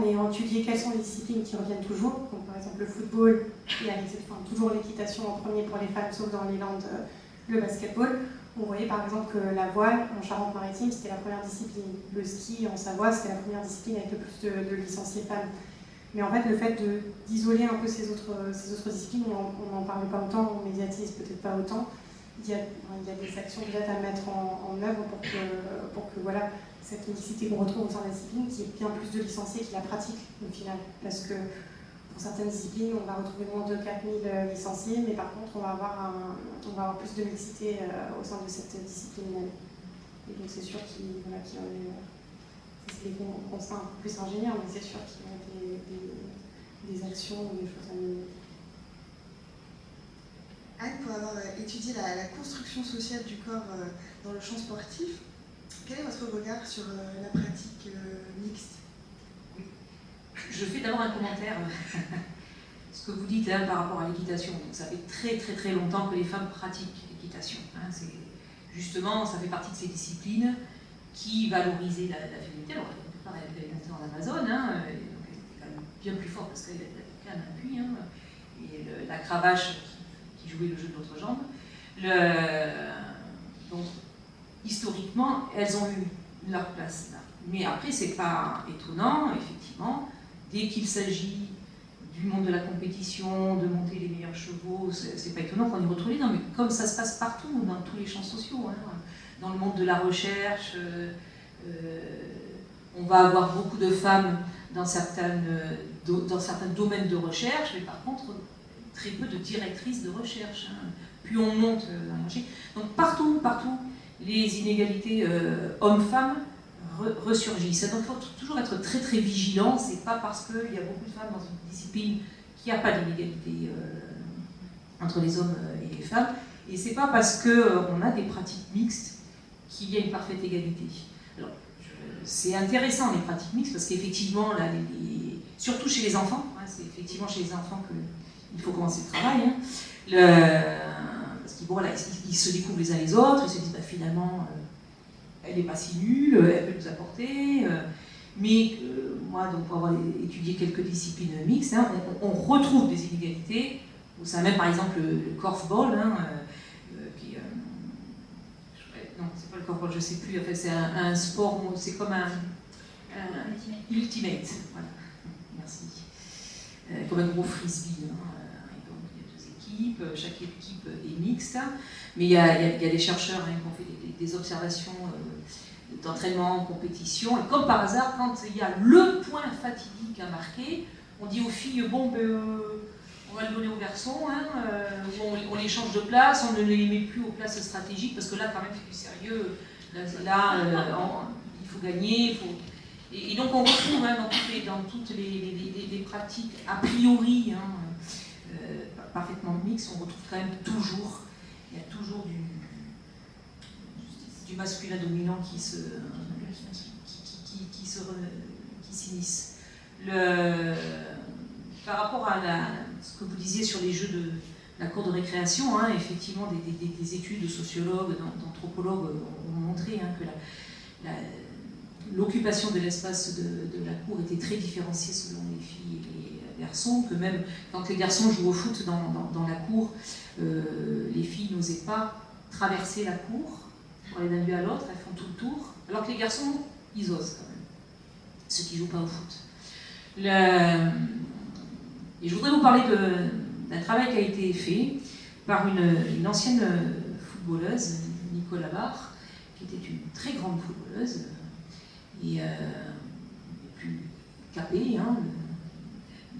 ayant étudié quelles sont les disciplines qui reviennent toujours, donc par exemple le football et toujours l'équitation en premier pour les femmes, sauf dans les Landes, le basketball. On voyait par exemple que la voile en Charente-Maritime c'était la première discipline, le ski en Savoie c'était la première discipline avec le plus de licenciés femmes. Mais en fait le fait d'isoler un peu ces autres disciplines, on n'en parle pas autant, on médiatise peut-être pas autant. Il y a des actions peut-être à mettre en œuvre pour que voilà, cette mixité qu'on retrouve au sein de la discipline, qu'il y ait bien plus de licenciés qui la pratiquent au final. Parce que pour certaines disciplines, on va retrouver moins de 4000 licenciés, mais par contre, on va avoir plus de mixité au sein de cette discipline même. Et donc c'est sûr qu'il y a c'est des constats un peu plus ingénieurs, mais c'est sûr qu'il y a des actions ou des choses à mener. Anne, pour avoir étudié la construction sociale du corps dans le champ sportif, quel est votre regard sur la pratique mixte? Je fais d'abord un commentaire. Ce que vous dites là par rapport à l'équitation, donc ça fait très très très longtemps que les femmes pratiquent l'équitation. Hein, justement, ça fait partie de ces disciplines qui valorisaient la féminité. Alors, elle est maintenant en Amazon, hein, donc elle était quand même bien plus forte parce qu'elle avait un appui, hein, et la cravache qui jouait le jeu de l'autre jambe. Donc, historiquement, elles ont eu leur place là. Mais après, c'est pas étonnant, effectivement, dès qu'il s'agit du monde de la compétition, de monter les meilleurs chevaux, c'est pas étonnant qu'on y retrouve les hommes, mais comme ça se passe partout, dans tous les champs sociaux, hein, dans le monde de la recherche, on va avoir beaucoup de femmes dans certains domaines de recherche, mais par contre, très peu de directrices de recherche. Hein. Puis on monte dans la recherche. Donc partout, les inégalités hommes-femmes ressurgissent. Donc il faut toujours être très très vigilant. C'est pas parce qu'il y a beaucoup de femmes dans une discipline qu'il n'y a pas d'inégalité entre les hommes et les femmes. Et c'est pas parce qu'on a des pratiques mixtes qu'il y a une parfaite égalité. Alors, c'est intéressant les pratiques mixtes parce qu'effectivement, surtout chez les enfants, hein, c'est effectivement chez les enfants qu'il faut commencer le travail. Hein, parce qu'ils voilà, ils se découvrent les uns les autres, ils se disent bah, finalement elle n'est pas si nulle, elle peut nous apporter. Mais moi, donc, pour avoir étudié quelques disciplines mixtes, hein, on retrouve des inégalités. Au sein même par exemple le korfball, hein, non, c'est pas le korfball, je sais plus, en fait, c'est un sport, c'est comme un Ultimate, voilà. Merci. Comme un gros frisbee. Et donc, il y a 2 équipes, chaque équipe est mixte, mais il y a des chercheurs qui ont fait des observations d'entraînement, compétition, et comme par hasard, quand il y a le point fatidique à marquer, on dit aux filles, bon, on va le donner aux garçons, on les change de place, on ne les met plus aux places stratégiques, parce que là, quand même, c'est du sérieux. Là, il faut gagner. Et donc, on retrouve dans toutes les pratiques, a priori, parfaitement mixtes, on retrouve quand même toujours, il y a toujours du masculin dominant qui s'immisce. Par rapport à ce que vous disiez sur les jeux de la cour de récréation, effectivement, des études de sociologues, d'anthropologues ont montré que l'occupation de l'espace de la cour était très différenciée selon les filles et les garçons, que même quand les garçons jouent au foot dans la cour, les filles n'osaient pas traverser la cour pour aller d'un lieu à l'autre, elles font tout le tour, alors que les garçons, ils osent quand même, ceux qui ne jouent pas au foot. Et je voudrais vous parler d'un travail qui a été fait par une ancienne footballeuse, Nicole Abar, qui était une très grande footballeuse, et plus capée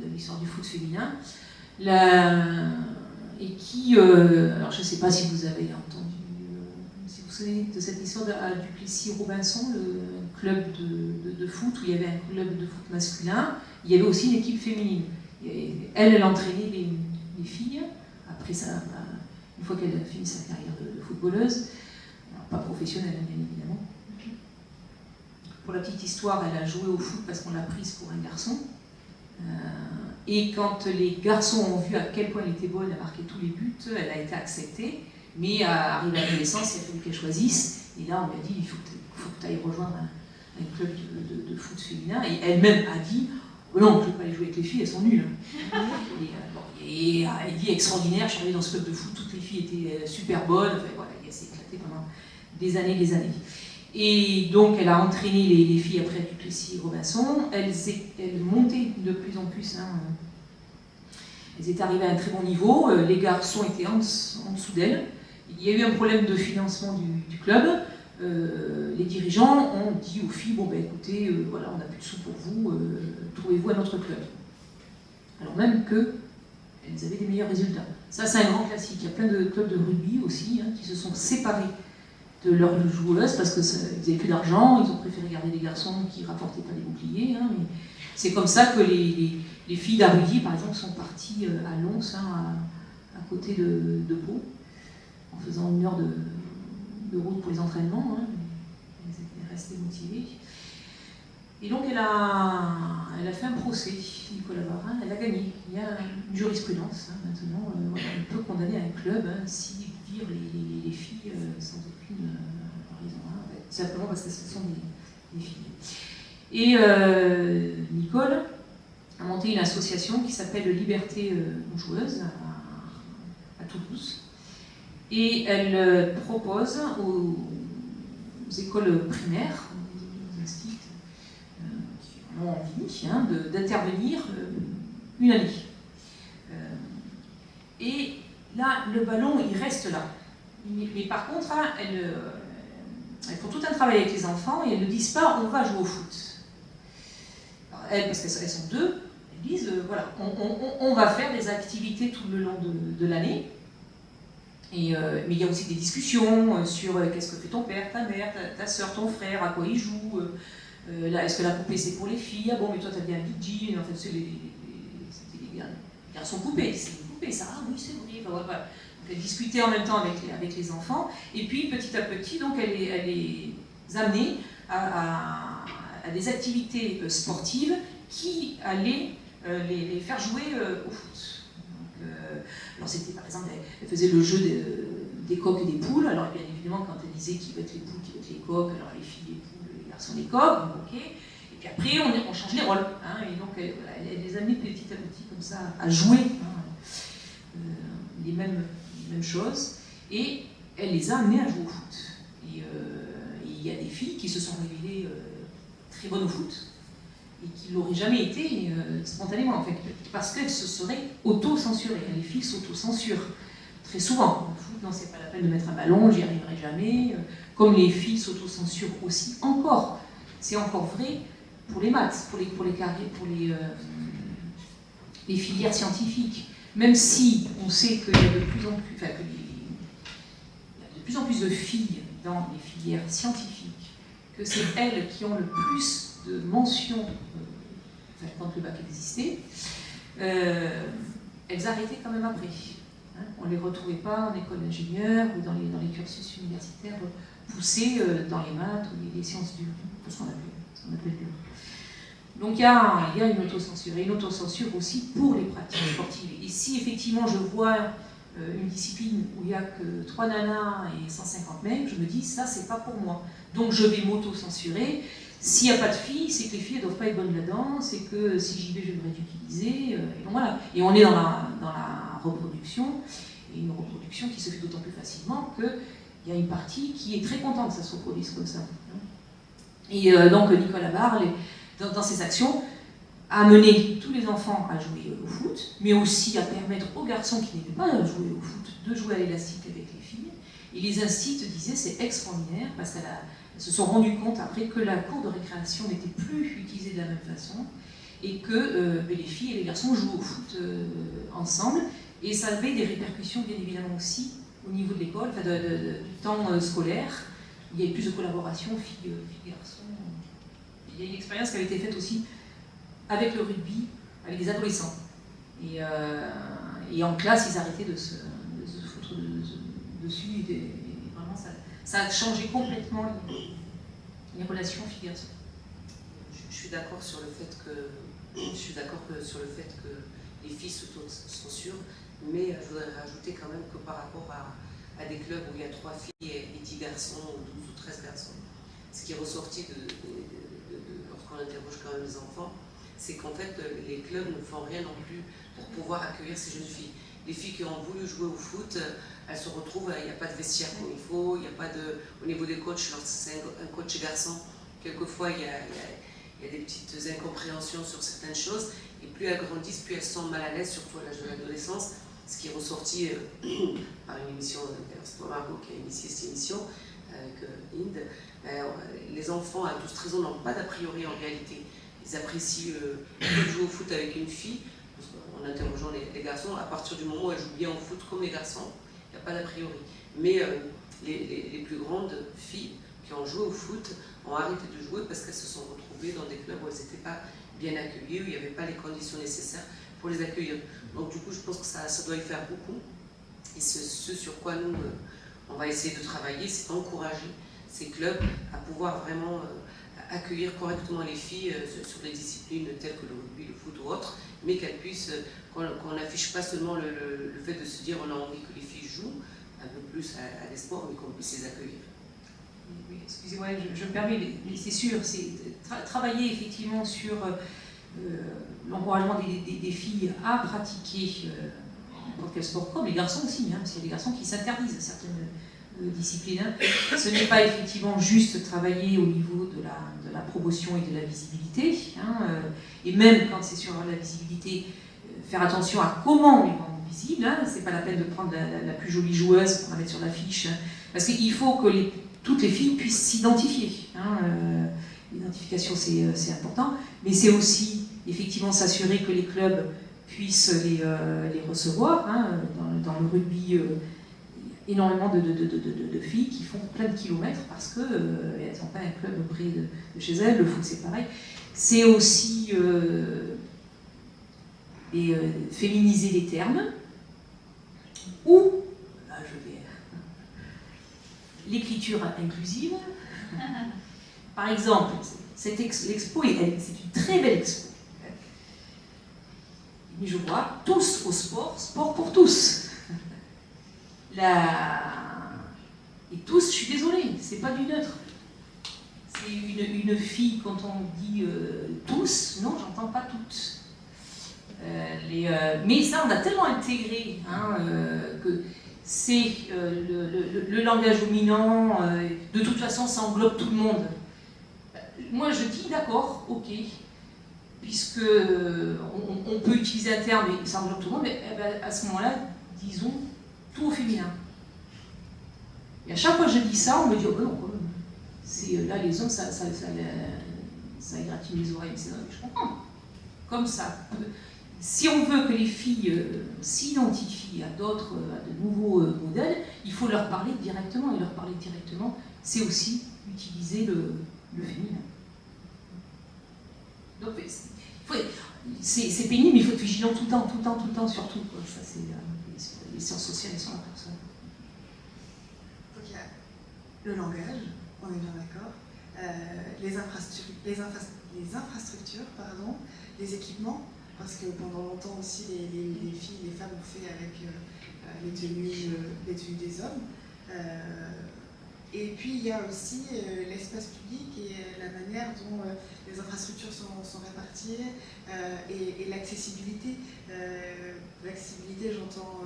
de l'histoire du foot féminin, et qui, alors je ne sais pas si vous avez entendu, si vous vous souvenez de cette histoire à Duplessis-Robinson, le club de foot, où il y avait un club de foot masculin, il y avait aussi une équipe féminine. Elle entraînait les filles, après ça, une fois qu'elle a fini sa carrière de footballeuse, alors pas professionnelle bien évidemment. Pour la petite histoire, elle a joué au foot parce qu'on l'a prise pour un garçon. Et quand les garçons ont vu à quel point elle était bonne à marquer tous les buts, elle a été acceptée, mais arrivée à l'adolescence, il a fallu qu'elle choisisse. Et là, on lui a dit, il faut que tu ailles rejoindre un club de foot féminin. Et elle-même a dit, oh non, je ne veux pas aller jouer avec les filles, elles sont nulles. Et elle dit extraordinaire, je suis arrivée dans ce club de foot, toutes les filles étaient super bonnes, enfin, voilà, elle s'est éclatée pendant des années. Et donc elle a entraîné les filles après Duplessis-Robinson, elles montaient de plus en plus, elles étaient arrivées à un très bon niveau, les garçons étaient en dessous d'elles. Il y a eu un problème de financement du club. Les dirigeants ont dit aux filles, bon ben écoutez, voilà, on n'a plus de sous pour vous, trouvez-vous un autre club. Alors même qu'elles avaient des meilleurs résultats. Ça c'est un grand classique, il y a plein de clubs de rugby aussi qui se sont séparés de leurs joueuses parce qu'ils n'avaient plus d'argent, ils ont préféré garder des garçons qui ne rapportaient pas des boucliers. Mais c'est comme ça que les filles d'Arudi, par exemple, sont parties à Lons, à côté de Pau, en faisant 1 heure de route pour les entraînements. Elles étaient restées motivées. Et donc elle a fait un procès, Nicolas Barin, elle a gagné. Il y a une jurisprudence maintenant, on peut condamner un club s'il vire les filles sans aucune raison, simplement parce que ce sont des filles. Et Nicole a monté une association qui s'appelle Liberté joueuse à Toulouse. Et elle propose aux écoles primaires, aux instituts qui ont envie d'intervenir une année. Et là, le ballon, il reste là. Mais par contre, elles font tout un travail avec les enfants et elles ne disent pas on va jouer au foot. Alors, elles, parce qu'elles sont 2, elles disent voilà, on va faire des activités tout le long de l'année. Mais il y a aussi des discussions sur qu'est-ce que fait ton père, ta mère, ta soeur, ton frère, à quoi ils jouent. Est-ce que la poupée c'est pour les filles? Ah bon, mais toi t'as bien un Big G. En fait, c'était les garçons poupées. C'est une poupée, ça? Ah oui, c'est vrai. Enfin, voilà. Donc, elle discutait en même temps avec les enfants. Et puis petit à petit, donc, elle les amenait à des activités sportives qui allaient les faire jouer au foot. Alors c'était par exemple, elle faisait le jeu des coqs et des poules. Alors bien évidemment, quand elle disait qui va être les poules, qui va être les coqs, alors les filles les poules, les garçons les coqs, donc, ok. Et puis après on change les rôles. Et donc elle les amenait petit à petit comme ça à jouer les mêmes choses. Et elle les a amenés à jouer au foot. Et il y a des filles qui se sont révélées très très bonne au foot et qui ne l'auraient jamais été spontanément, en fait, parce qu'elles se seraient auto-censurées. Les filles s'auto-censurent très souvent. Au foot, non, c'est pas la peine de mettre un ballon, j'y arriverai jamais. Comme les filles s'auto-censurent aussi encore. C'est encore vrai pour les maths, pour les filières scientifiques. Même si on sait qu'il y a de plus en plus, il y a de plus en plus de filles dans les filières scientifiques, que c'est elles qui ont le plus de mentions quand le bac existait, elles arrêtaient quand même après. Hein, on ne les retrouvait pas en école d'ingénieur ou dans les cursus universitaires poussés dans les maths ou les sciences dures, ce qu'on appelle dur. Donc il y a une autocensure, et une autocensure aussi pour les pratiques sportives. Et si effectivement je vois une discipline où il n'y a que 3 nanas et 150 mecs, je me dis ça c'est pas pour moi. Donc je vais m'auto-censurer. S'il n'y a pas de filles, c'est que les filles ne doivent pas être bonnes là-dedans, c'est que si j'y vais je vais me ridiculiser. Et donc voilà. Et on est dans la reproduction, et une reproduction qui se fait d'autant plus facilement qu'il y a une partie qui est très contente que ça se reproduise comme ça. Et donc Nicolas Barre, dans ses actions, a amené tous les enfants à jouer au foot, mais aussi à permettre aux garçons qui n'aimaient pas jouer au foot de jouer à l'élastique avec les filles. Et les instituts disaient c'est extraordinaire parce qu'elles se sont rendues compte après que la cour de récréation n'était plus utilisée de la même façon et que les filles et les garçons jouent au foot ensemble. Et ça avait des répercussions bien évidemment aussi au niveau de l'école, enfin du temps scolaire. Il y avait plus de collaboration filles-garçons. Il y a une expérience qui avait été faite aussi avec le rugby, avec des adolescents. Et en classe, ils arrêtaient de se foutre dessus. Et vraiment, ça a changé complètement les relations filles-garçons. Je suis d'accord sur le fait que les filles s'auto-censurent, mais je voudrais rajouter quand même que par rapport à des clubs où il y a 3 filles et 10 garçons, ou 12 ou 13 garçons, ce qui est ressorti lorsqu'on interroge quand même les enfants, c'est qu'en fait les clubs ne font rien non plus pour pouvoir accueillir ces jeunes filles. Les filles qui ont voulu jouer au foot, elles se retrouvent, il n'y a pas de vestiaire comme il faut, il n'y a pas de... Au niveau des coachs, lorsque c'est un coach garçon, quelquefois il y a des petites incompréhensions sur certaines choses, et plus elles grandissent, plus elles sont mal à l'aise, surtout à l'âge de l'adolescence, ce qui est ressorti par une émission, c'est toi Margot qui a initié cette émission, avec Inde. Les enfants à 12-13 ans n'ont pas d'a priori en réalité. Ils apprécient jouer au foot avec une fille, en interrogeant les garçons, à partir du moment où elles jouent bien au foot comme les garçons, il n'y a pas d'a priori. Mais les plus grandes filles qui ont joué au foot ont arrêté de jouer parce qu'elles se sont retrouvées dans des clubs où elles n'étaient pas bien accueillies, où il n'y avait pas les conditions nécessaires pour les accueillir. Donc du coup, je pense que ça doit y faire beaucoup. Et ce sur quoi nous, on va essayer de travailler, c'est d'encourager ces clubs à pouvoir vraiment accueillir correctement les filles sur des disciplines telles que le rugby, le foot ou autre, mais qu'elles puissent, qu'on n'affiche pas seulement le fait de se dire on a envie que les filles jouent un peu plus à des sports, mais qu'on puisse les accueillir. Oui, excusez-moi, je me permets, mais c'est sûr, c'est travailler effectivement sur l'encouragement des filles à pratiquer n'importe quel sport, comme les garçons aussi, parce qu'il y a des garçons qui s'interdisent certaines disciplines. Ce n'est pas effectivement juste travailler au niveau de la promotion et de la visibilité, et même quand c'est sur la visibilité, faire attention à comment on les rend visibles. C'est pas la peine de prendre la plus jolie joueuse pour la mettre sur l'affiche, parce qu'il faut que toutes les filles puissent s'identifier. L'identification, c'est important, mais c'est aussi effectivement s'assurer que les clubs puissent les recevoir. Dans le rugby, énormément de filles qui font plein de kilomètres parce qu'elles n'ont pas un club près de chez elles. Le foot, c'est pareil. C'est aussi féminiser les termes, ou là, l'écriture inclusive. Par exemple, l'expo, c'est une très belle expo. Mais je vois tous au sport, sport pour tous. Et tous, je suis désolée, c'est pas du neutre. C'est une fille, quand on dit tous, non, j'entends pas toutes. Mais ça, on a tellement intégré que c'est le langage dominant, de toute façon, ça englobe tout le monde. moi je dis d'accord, ok, puisque on peut utiliser un terme et ça englobe tout le monde, mais à ce moment-là, disons tout au féminin. Et à chaque fois que je dis ça, on me dit, oh ben non, quand même. Là, les hommes, ça égratigne les oreilles, mais je comprends. Comme ça. Si on veut que les filles s'identifient à de nouveaux modèles, il faut leur parler directement. Et leur parler directement, c'est aussi utiliser le féminin. Donc, c'est pénible, mais il faut être vigilant tout le temps, surtout. Quoi. Ça, c'est les sciences sociales et sur la personne. Donc, il y a le langage, on est bien d'accord, les infrastructures, les équipements, parce que pendant longtemps aussi, les filles, les femmes ont fait avec les tenues des hommes. Et puis il y a aussi l'espace public et la manière dont les infrastructures sont réparties et l'accessibilité. L'accessibilité, j'entends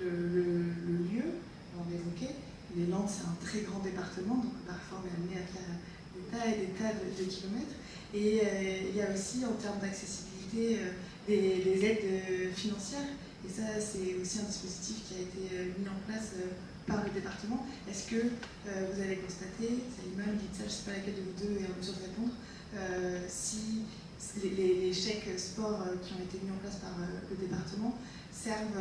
le lieu, on l'évoquait. Les Landes, c'est un très grand département, donc parfois on est amené à faire des tas et des tas de kilomètres. Et il y a aussi, en termes d'accessibilité, des aides financières. Et ça, c'est aussi un dispositif qui a été mis en place par le département. Est-ce que vous avez constaté, Salima, dites ça, je ne sais pas laquelle de vous deux est en mesure de répondre, si les chèques sport qui ont été mis en place par le département servent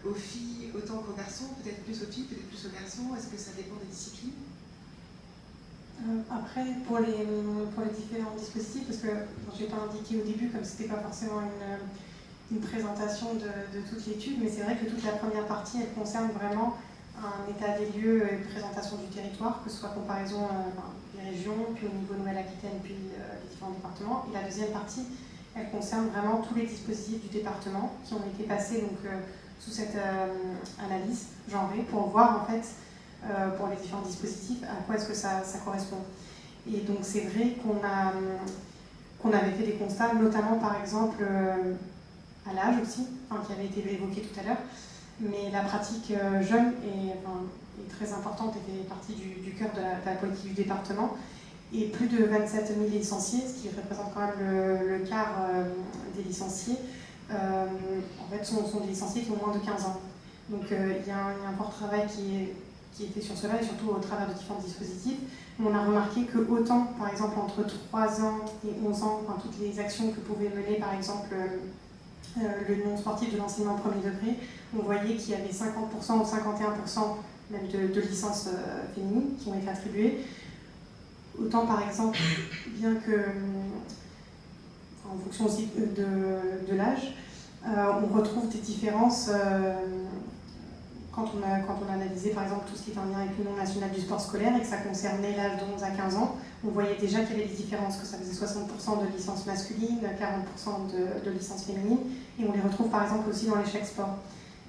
aux filles autant qu'aux garçons, peut-être plus aux filles, peut-être plus aux garçons, est-ce que ça dépend des disciplines? Après, pour les différents dispositifs, parce que je n'ai pas indiqué au début, comme ce n'était pas forcément une présentation de toute l'étude, mais c'est vrai que toute la première partie, elle concerne vraiment un état des lieux et une présentation du territoire, que ce soit comparaison des régions, puis au niveau Nouvelle-Aquitaine, puis les différents départements. Et la deuxième partie, elle concerne vraiment tous les dispositifs du département qui ont été passés donc, sous cette analyse genrée pour voir en fait pour les différents dispositifs à quoi est-ce que ça correspond. Et donc c'est vrai qu'on avait fait des constats, notamment par exemple à l'âge aussi, qui avait été évoqué tout à l'heure, mais la pratique jeune est très importante et fait partie du cœur de la politique du département. Et plus de 27 000 licenciés, ce qui représente quand même le quart des licenciés, en fait sont des licenciés qui ont moins de 15 ans. Donc il y a un fort travail qui est fait sur cela et surtout au travers de différents dispositifs. On a remarqué que autant, par exemple, entre 3 ans et 11 ans, toutes les actions que pouvait mener, par exemple, le non-sportif de l'enseignement premier degré, on voyait qu'il y avait 50% ou 51% même de licences féminines qui ont été attribuées. Autant, par exemple, bien que, en fonction aussi de l'âge, on retrouve des différences quand on a analysé, par exemple, tout ce qui est en lien avec l'Union nationale du sport scolaire et que ça concernait l'âge de 11 à 15 ans, on voyait déjà qu'il y avait des différences, que ça faisait 60% de licences masculines, 40% de licences féminines, et on les retrouve, par exemple, aussi dans l'échec sport.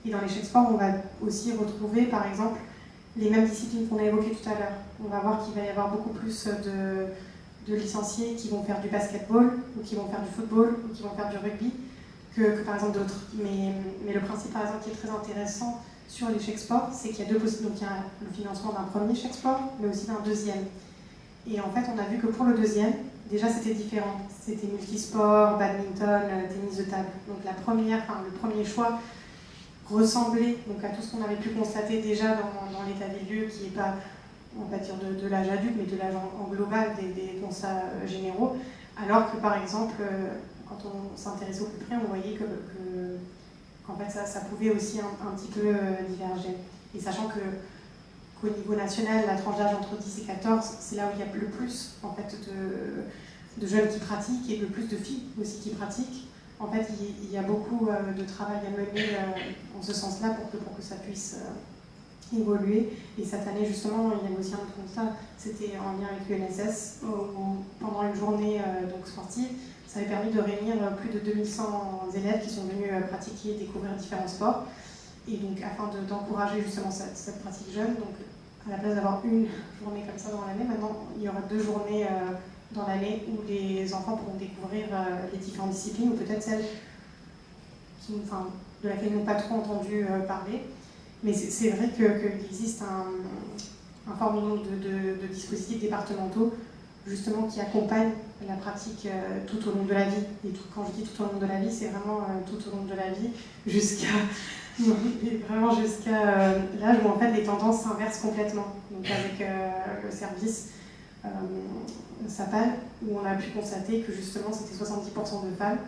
Et dans l'échec sport, on va aussi retrouver, par exemple, les mêmes disciplines qu'on a évoquées tout à l'heure. On va voir qu'il va y avoir beaucoup plus de licenciés qui vont faire du basketball, ou qui vont faire du football, ou qui vont faire du rugby, que par exemple d'autres. Mais le principe, par exemple, qui est très intéressant sur les chèques sport, c'est qu'il y a deux possibilités. Donc il y a le financement d'un premier chèque sport, mais aussi d'un deuxième. Et en fait, on a vu que pour le deuxième, déjà c'était différent. C'était multisport, badminton, tennis de table. Donc le premier choix ressemblait donc à tout ce qu'on avait pu constater déjà dans l'état des lieux, qui n'est pas, on va dire, de l'âge adulte, mais de l'âge en global des constats généraux. Alors que par exemple, quand on s'intéressait au plus près, on voyait qu'en fait ça pouvait aussi un petit peu diverger. Et sachant qu'au niveau national, la tranche d'âge entre 10 et 14, c'est là où il y a le plus en fait, de jeunes qui pratiquent et le plus de filles aussi qui pratiquent. En fait, il y a beaucoup de travail à mener en ce sens-là pour que ça puisse évoluer. Et cette année, justement, il y avait aussi un autre constat, c'était en lien avec l'UNSS, où pendant une journée donc sportive, ça avait permis de réunir plus de 2100 élèves qui sont venus pratiquer et découvrir différents sports. Et donc, afin d'encourager justement cette pratique jeune, donc à la place d'avoir une journée comme ça dans l'année, maintenant il y aura 2 journées dans l'année où les enfants pourront découvrir les différentes disciplines, ou peut-être celles de laquelle ils n'ont pas trop entendu parler. Mais c'est vrai qu'il existe un fort nombre de dispositifs départementaux justement qui accompagnent la pratique tout au long de la vie. Et quand je dis tout au long de la vie, c'est vraiment tout au long de la vie, vraiment jusqu'à l'âge où en fait les tendances s'inversent complètement. Donc avec le service SAPAL, où on a pu constater que justement c'était 70% de femmes.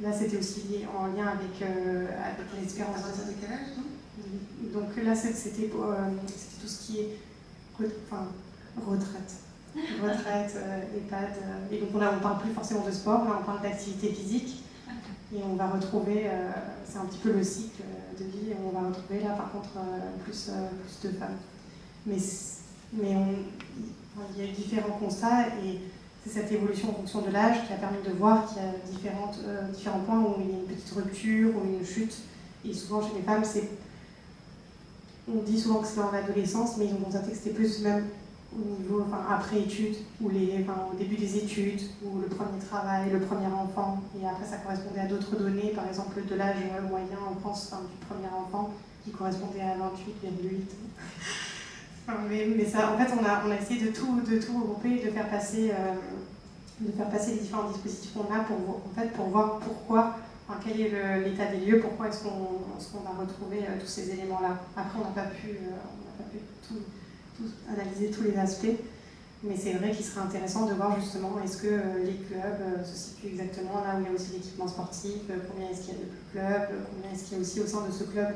Là, c'était aussi lié en lien avec l'espérance. À partir de quel âge, non? Donc là, c'était tout ce qui est retraite. Retraite, EHPAD. Et donc on parle plus forcément de sport, là on parle d'activité physique. Et on va retrouver, c'est un petit peu le cycle de vie, et on va retrouver là par contre plus de femmes. Mais il y a eu différents constats, et c'est cette évolution en fonction de l'âge qui a permis de voir qu'il y a différents points où il y a une petite rupture ou une chute. Et souvent chez les femmes, on dit souvent que c'est dans l'adolescence, mais ils ont constaté que c'était plus même au niveau, après études, ou au début des études, ou le premier travail, le premier enfant. Et après, ça correspondait à d'autres données, par exemple de l'âge moyen en France du premier enfant, qui correspondait à 28,8. Mais ça, en fait, on a essayé de tout regrouper et de faire passer les différents dispositifs qu'on a pour voir pourquoi, quel est l'état des lieux, pourquoi est-ce qu'on va retrouver tous ces éléments-là. Après, on n'a pas pu analyser tous les aspects, mais c'est vrai qu'il serait intéressant de voir justement est-ce que les clubs se situent exactement là où il y a aussi l'équipement sportif, combien est-ce qu'il y a de clubs, combien est-ce qu'il y a aussi au sein de ce club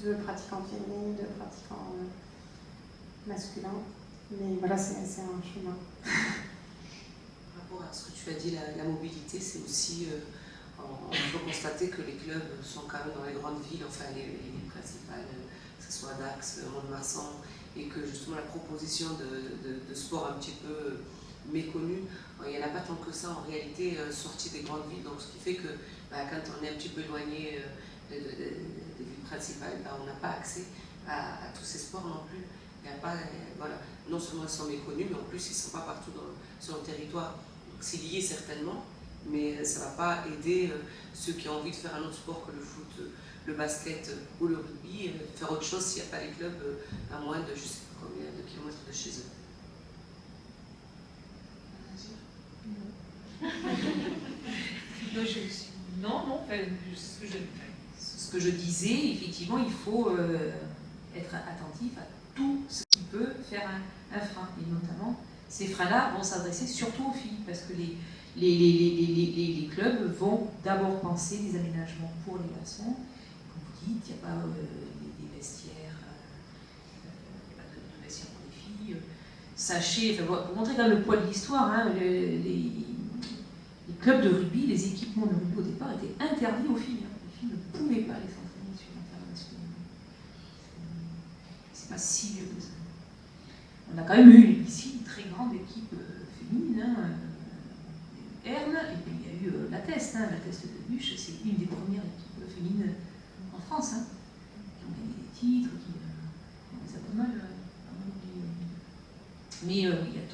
de pratiquants féminines, de pratiquants masculins. Mais voilà, c'est un chemin. Par rapport à ce que tu as dit, la mobilité, c'est aussi, on peut constater que les clubs sont quand même dans les grandes villes, enfin les principales, que ce soit Dax, Mont-de-Marsan, et que justement la proposition de sport un petit peu méconnue, il n'y en a pas tant que ça en réalité sorti des grandes villes, donc ce qui fait que quand on est un petit peu éloigné des villes principales, on n'a pas accès à tous ces sports non plus. Il y a pas, voilà, non seulement ils sont méconnus, mais en plus ils ne sont pas partout sur le territoire. C'est lié certainement, mais ça ne va pas aider ceux qui ont envie de faire un autre sport que le foot, le basket ou le rugby, faire autre chose s'il n'y a pas les clubs à moins de je ne sais pas combien de kilomètres de chez eux. Ce que je disais, effectivement, il faut être attentif à tout ce qui peut faire un frein. Et notamment, ces freins-là vont s'adresser surtout aux filles, parce que les clubs vont d'abord penser des aménagements pour les garçons. Comme vous dites, il n'y a pas des vestiaires, il n'y a pas de vestiaires pour les filles. Sachez, pour montrer quand même le poids de l'histoire, les clubs de rugby, les équipements de rugby au départ étaient interdits aux filles. Les filles ne pouvaient pas les s'entraîner sur un terrain masculin. C'est pas si vieux que ça. On a quand même eu ici une très grande équipe féminine, Erne, et puis il y a eu la Teste. La Teste de Buche, c'est une des premières équipes féminines en France, qui ont gagné des titres, on les a pas mal oubliés. Mais il y a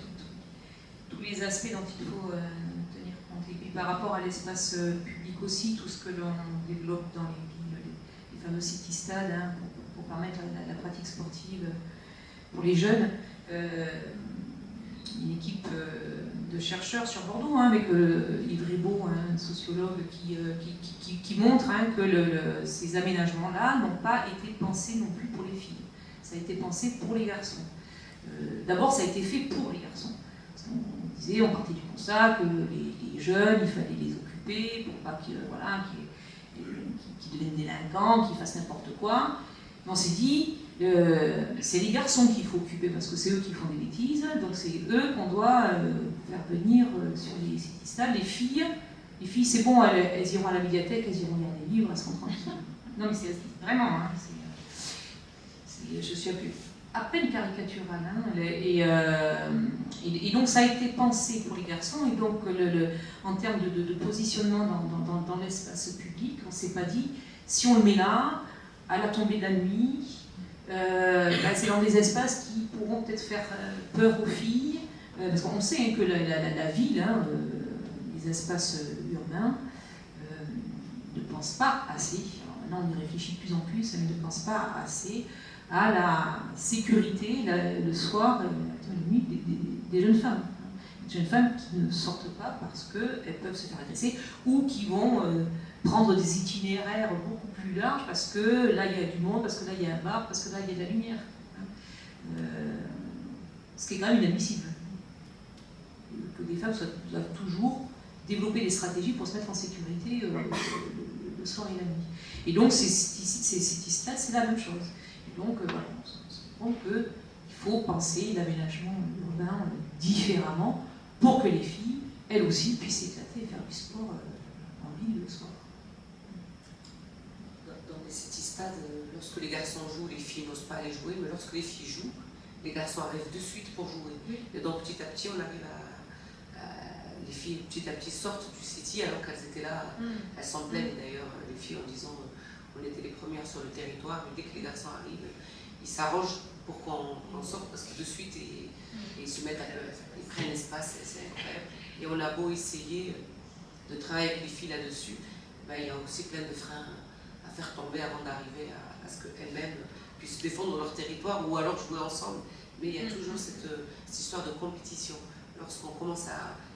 tous les aspects dont il faut tenir compte. Et puis par rapport à l'espace public aussi, tout ce que l'on développe dans les villes, les fameux city-stades, pour permettre la pratique sportive pour les jeunes. Une équipe de chercheurs sur Bordeaux, avec Yves Rebaud, un sociologue, qui montre que ces aménagements-là n'ont pas été pensés non plus pour les filles. Ça a été pensé pour les garçons. D'abord, ça a été fait pour les garçons. On partait du constat que les jeunes, il fallait les occuper pour pas qu'ils deviennent délinquants, qu'ils fassent n'importe quoi. On s'est dit, c'est les garçons qu'il faut occuper parce que c'est eux qui font des bêtises, donc c'est eux qu'on doit faire venir sur les city-stades. Les filles c'est bon, elles iront à la médiathèque, elles iront lire des livres, elles seront tranquilles. Non mais c'est vraiment, je suis à peine caricaturale. Et donc ça a été pensé pour les garçons, et donc en termes de positionnement dans l'espace public, on ne s'est pas dit, si on le met là, à la tombée de la nuit, c'est dans des espaces qui pourront peut-être faire peur aux filles, parce qu'on sait que la ville, les espaces urbains, ne pensent pas assez, alors maintenant on y réfléchit de plus en plus, mais ne pensent pas assez à la sécurité le soir et la nuit des jeunes femmes. jeunes femmes qui ne sortent pas parce qu'elles peuvent se faire agresser ou qui vont prendre des itinéraires beaucoup plus larges parce que là il y a du monde, parce que là il y a un bar, parce que là il y a de la lumière. Ce qui est quand même inadmissible. Que des femmes doivent toujours développer des stratégies pour se mettre en sécurité le soir et la nuit. Et donc ces stades, c'est la même chose. Et donc voilà, on se rend compte qu'il faut penser l'aménagement urbain différemment pour que les filles, elles aussi, puissent s'éclater et faire du sport en ville le soir. Dans les city-stades, lorsque les garçons jouent, les filles n'osent pas aller jouer, mais lorsque les filles jouent, les garçons arrivent de suite pour jouer. Et donc petit à petit, on arrive les filles petit à petit sortent du city alors qu'elles étaient là, elles s'en plaignent d'ailleurs, les filles, en disant on était les premières sur le territoire, mais dès que les garçons arrivent, ils s'arrangent pour qu'on sorte parce que de suite ils se mettent ils prennent l'espace, c'est incroyable. Et on a beau essayer de travailler avec les filles là-dessus, ben, il y a aussi plein de freins à faire tomber avant d'arriver à ce qu'elles-mêmes puissent défendre leur territoire ou alors jouer ensemble. Mais il y a toujours cette histoire de compétition. Lorsqu'on commence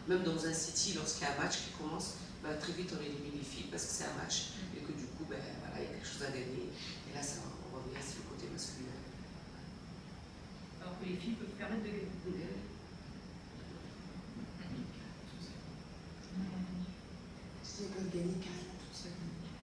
même dans un city, lorsqu'il y a un match qui commence, ben, très vite on élimine les filles parce que c'est un match et que du coup, ben, voilà, il y a quelque chose à gagner. Et là, on revient sur le côté masculin. Alors que les filles peuvent permettre de gagner. Elles peuvent gagner carrément.